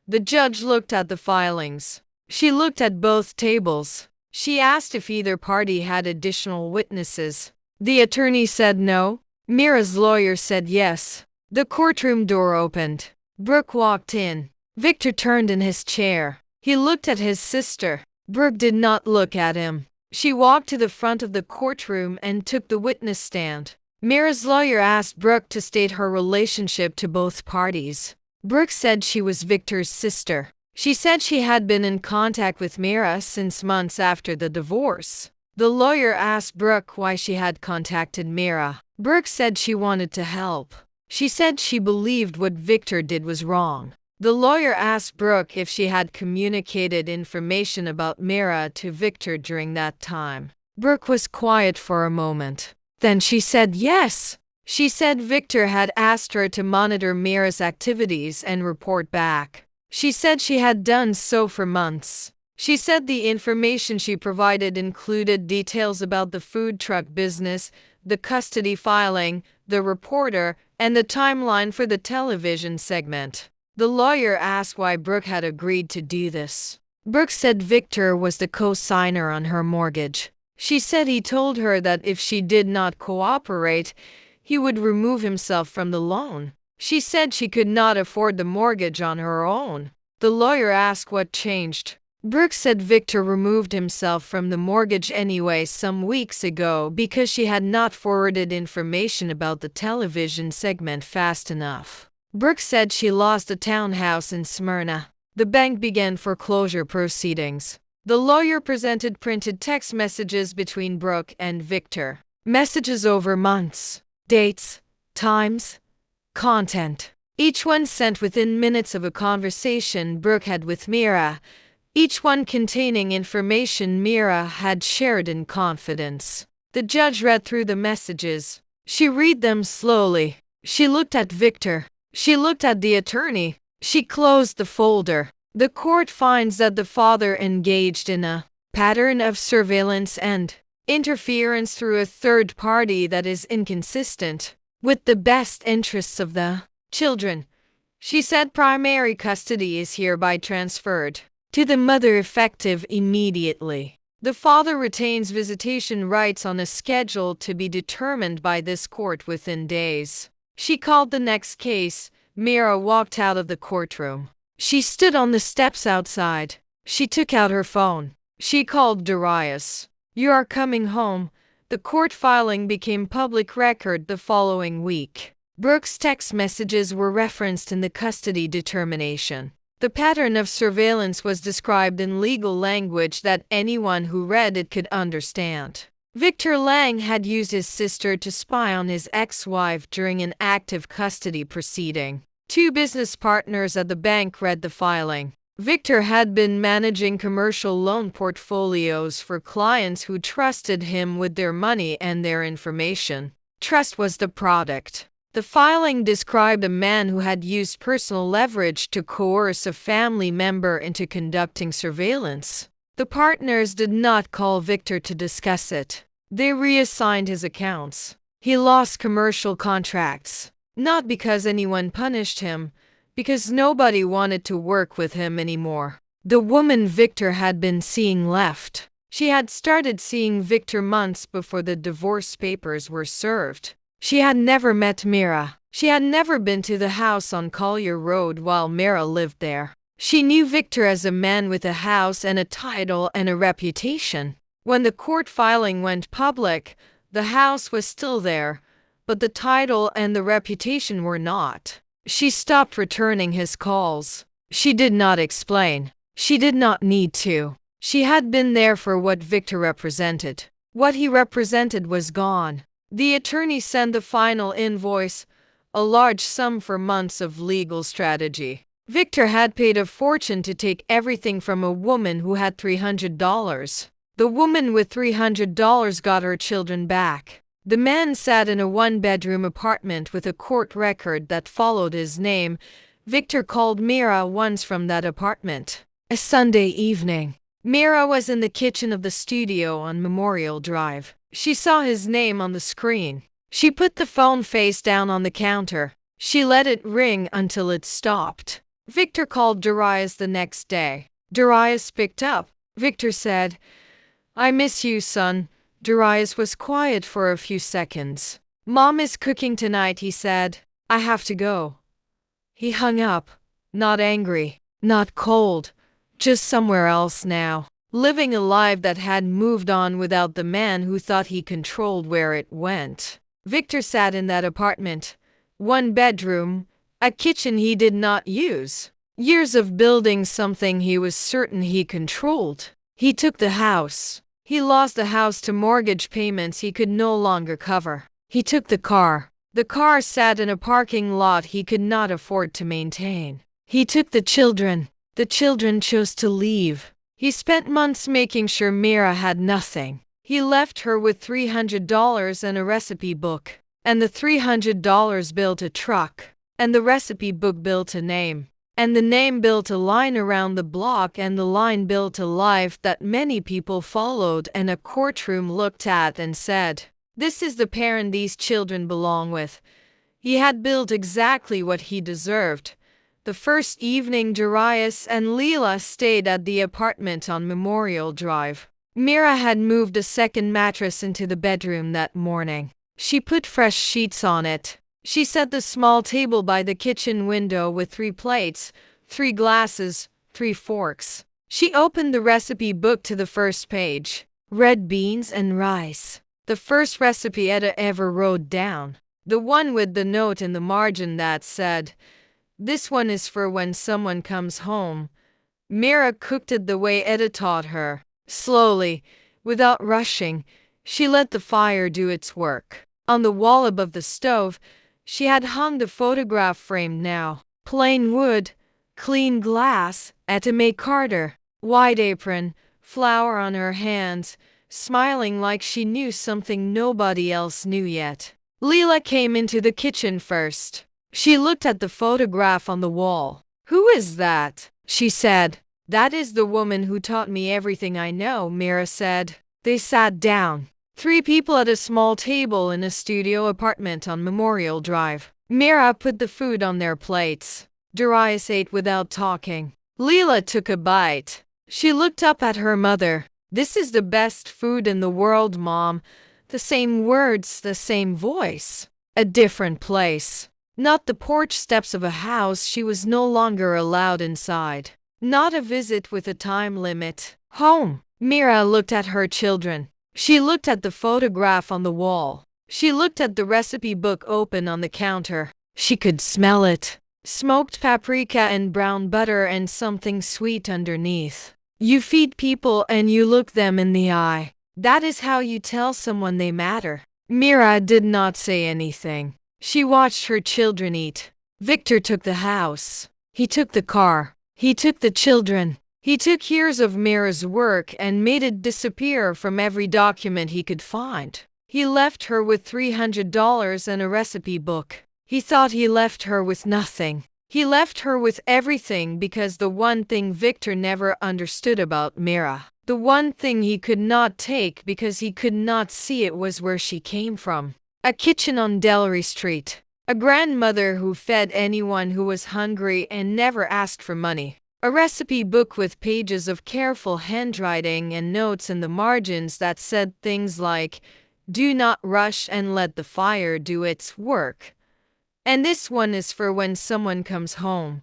The judge looked at the filings. She looked at both tables. She asked if either party had additional witnesses. The attorney said no. Mira's lawyer said yes. The courtroom door opened. Brooke walked in. Victor turned in his chair. He looked at his sister. Brooke did not look at him. She walked to the front of the courtroom and took the witness stand. Mira's lawyer asked Brooke to state her relationship to both parties. Brooke said she was Victor's sister. She said she had been in contact with Mira since months after the divorce. The lawyer asked Brooke why she had contacted Mira. Brooke said she wanted to help. She said she believed what Victor did was wrong. The lawyer asked Brooke if she had communicated information about Mira to Victor during that time. Brooke was quiet for a moment. Then she said yes. She said Victor had asked her to monitor Mira's activities and report back. She said she had done so for months. She said the information she provided included details about the food truck business, the custody filing, the reporter, and the timeline for the television segment. The lawyer asked why Brooke had agreed to do this. Brooke said Victor was the co-signer on her mortgage. She said he told her that if she did not cooperate, he would remove himself from the loan. She said she could not afford the mortgage on her own. The lawyer asked what changed. Brooke said Victor removed himself from the mortgage anyway some weeks ago because she had not forwarded information about the television segment fast enough. Brooke said she lost a townhouse in Smyrna. The bank began foreclosure proceedings. The lawyer presented printed text messages between Brooke and Victor. Messages over months, dates, times, content. Each one sent within minutes of a conversation Brooke had with Mira, each one containing information Mira had shared in confidence. The judge read through the messages. She read them slowly. She looked at Victor. She looked at the attorney. She closed the folder. The court finds that the father engaged in a pattern of surveillance and interference through a third party that is inconsistent with the best interests of the children. She said primary custody is hereby transferred to the mother effective immediately. The father retains visitation rights on a schedule to be determined by this court within days. She called the next case. Mira walked out of the courtroom. She stood on the steps outside. She took out her phone. She called Darius. "You are coming home." The court filing became public record the following week. Brooke's text messages were referenced in the custody determination. The pattern of surveillance was described in legal language that anyone who read it could understand. Victor Lang had used his sister to spy on his ex-wife during an active custody proceeding. Two business partners at the bank read the filing. Victor had been managing commercial loan portfolios for clients who trusted him with their money and their information. Trust was the product. The filing described a man who had used personal leverage to coerce a family member into conducting surveillance. The partners did not call Victor to discuss it. They reassigned his accounts. He lost commercial contracts. Not because anyone punished him, because nobody wanted to work with him anymore. The woman Victor had been seeing left. She had started seeing Victor months before the divorce papers were served. She had never met Mira. She had never been to the house on Collier Road while Mira lived there. She knew Victor as a man with a house and a title and a reputation. When the court filing went public, the house was still there, but the title and the reputation were not. She stopped returning his calls. She did not explain. She did not need to. She had been there for what Victor represented. What he represented was gone. The attorney sent the final invoice, a large sum for months of legal strategy. Victor had paid a fortune to take everything from a woman who had $300. The woman with $300 got her children back. The man sat in a one-bedroom apartment with a court record that followed his name. Victor called Mira once from that apartment. A Sunday evening. Mira was in the kitchen of the studio on Memorial Drive. She saw his name on the screen. She put the phone face down on the counter. She let it ring until it stopped. Victor called Darius the next day. Darius picked up. Victor said, "I miss you, son." Darius was quiet for a few seconds. "Mom is cooking tonight," he said. "I have to go." He hung up. Not angry, not cold, just somewhere else now. Living a life that had moved on without the man who thought he controlled where it went. Victor sat in that apartment. One bedroom, a kitchen he did not use. Years of building something he was certain he controlled. He took the house. He lost the house to mortgage payments he could no longer cover. He took the car. The car sat in a parking lot he could not afford to maintain. He took the children. The children chose to leave. He spent months making sure Mira had nothing. He left her with $300 and a recipe book. And the $300 built a truck. And the recipe book built a name. And the name built a line around the block, and the line built a life that many people followed and a courtroom looked at and said, "This is the parent these children belong with." He had built exactly what he deserved. The first evening Darius and Leela stayed at the apartment on Memorial Drive. Mira had moved a second mattress into the bedroom that morning. She put fresh sheets on it. She set the small table by the kitchen window with 3 plates, 3 glasses, 3 forks. She opened the recipe book to the first page. Red beans and rice. The first recipe Etta ever wrote down. The one with the note in the margin that said, "This one is for when someone comes home. Mira cooked it the way Etta taught her. Slowly, without rushing, she let the fire do its work. On the wall above the stove, she had hung the photograph frame now. Plain wood, clean glass, Etta Mae Carter. White apron, flour on her hands, smiling like she knew something nobody else knew yet. Leela came into the kitchen first. She looked at the photograph on the wall. "Who is that?" she said. "That is the woman who taught me everything I know," Mira said. They sat down. 3 people at a small table in a studio apartment on Memorial Drive. Mira put the food on their plates. Darius ate without talking. Leela took a bite. She looked up at her mother. "This is the best food in the world, Mom." The same words, the same voice. A different place. Not the porch steps of a house she was no longer allowed inside. Not a visit with a time limit. Home. Mira looked at her children. She looked at the photograph on the wall. She looked at the recipe book open on the counter. She could smell it. Smoked paprika and brown butter and something sweet underneath. You feed people and you look them in the eye. That is how you tell someone they matter. Mira did not say anything. She watched her children eat. Victor took the house. He took the car. He took the children. He took years of Mira's work and made it disappear from every document he could find. He left her with $300 and a recipe book. He thought he left her with nothing. He left her with everything because the one thing Victor never understood about Mira, the one thing he could not take because he could not see it, was where she came from. A kitchen on Delray Street. A grandmother who fed anyone who was hungry and never asked for money. A recipe book with pages of careful handwriting and notes in the margins that said things like, "Do not rush and let the fire do its work. And this one is for when someone comes home."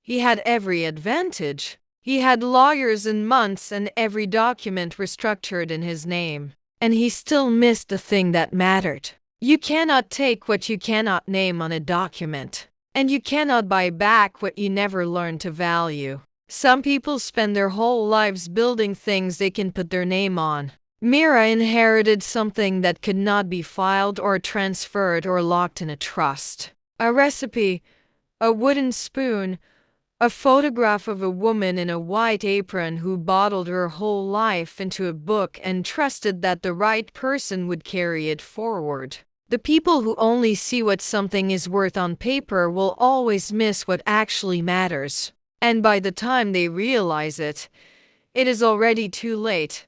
He had every advantage. He had lawyers in months and every document restructured in his name. And he still missed the thing that mattered. You cannot take what you cannot name on a document. And you cannot buy back what you never learned to value. Some people spend their whole lives building things they can put their name on. Mira inherited something that could not be filed or transferred or locked in a trust. A recipe, a wooden spoon, a photograph of a woman in a white apron who bottled her whole life into a book and trusted that the right person would carry it forward. The people who only see what something is worth on paper will always miss what actually matters. And by the time they realize it, it is already too late.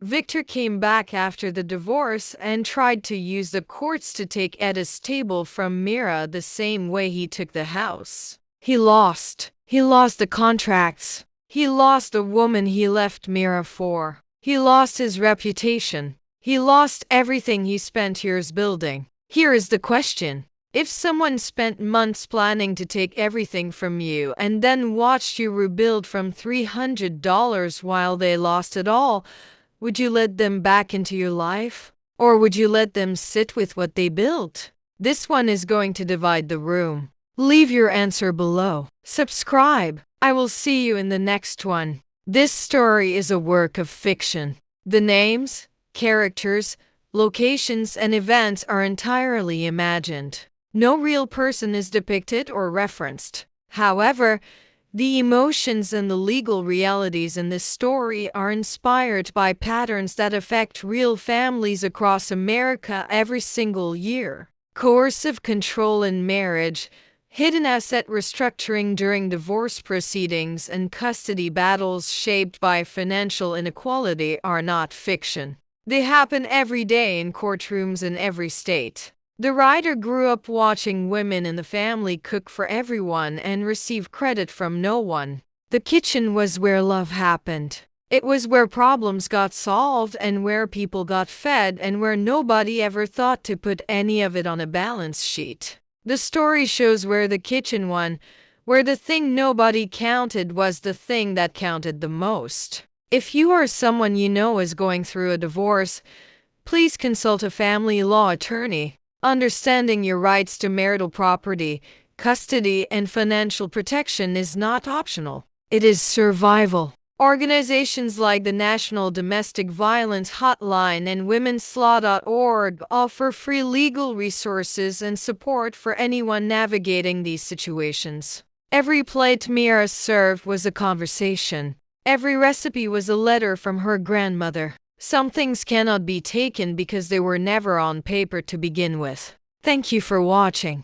Victor came back after the divorce and tried to use the courts to take Etta's table from Mira the same way he took the house. He lost. He lost the contracts. He lost the woman he left Mira for. He lost his reputation. He lost everything he spent years building. Here is the question. If someone spent months planning to take everything from you and then watched you rebuild from $300 while they lost it all, would you let them back into your life? Or would you let them sit with what they built? This one is going to divide the room. Leave your answer below. Subscribe. I will see you in the next one. This story is a work of fiction. The names, characters, locations, and events are entirely imagined. No real person is depicted or referenced. However, the emotions and the legal realities in this story are inspired by patterns that affect real families across America every single year. Coercive control in marriage, hidden asset restructuring during divorce proceedings, and custody battles shaped by financial inequality are not fiction. They happen every day in courtrooms in every state. The writer grew up watching women in the family cook for everyone and receive credit from no one. The kitchen was where love happened. It was where problems got solved and where people got fed and where nobody ever thought to put any of it on a balance sheet. The story shows where the kitchen won, where the thing nobody counted was the thing that counted the most. If you or someone you know is going through a divorce, please consult a family law attorney. Understanding your rights to marital property, custody, and financial protection is not optional. It is survival. Organizations like the National Domestic Violence Hotline and womenslaw.org offer free legal resources and support for anyone navigating these situations. Every plate Mira served was a conversation. Every recipe was a letter from her grandmother. Some things cannot be taken because they were never on paper to begin with. Thank you for watching.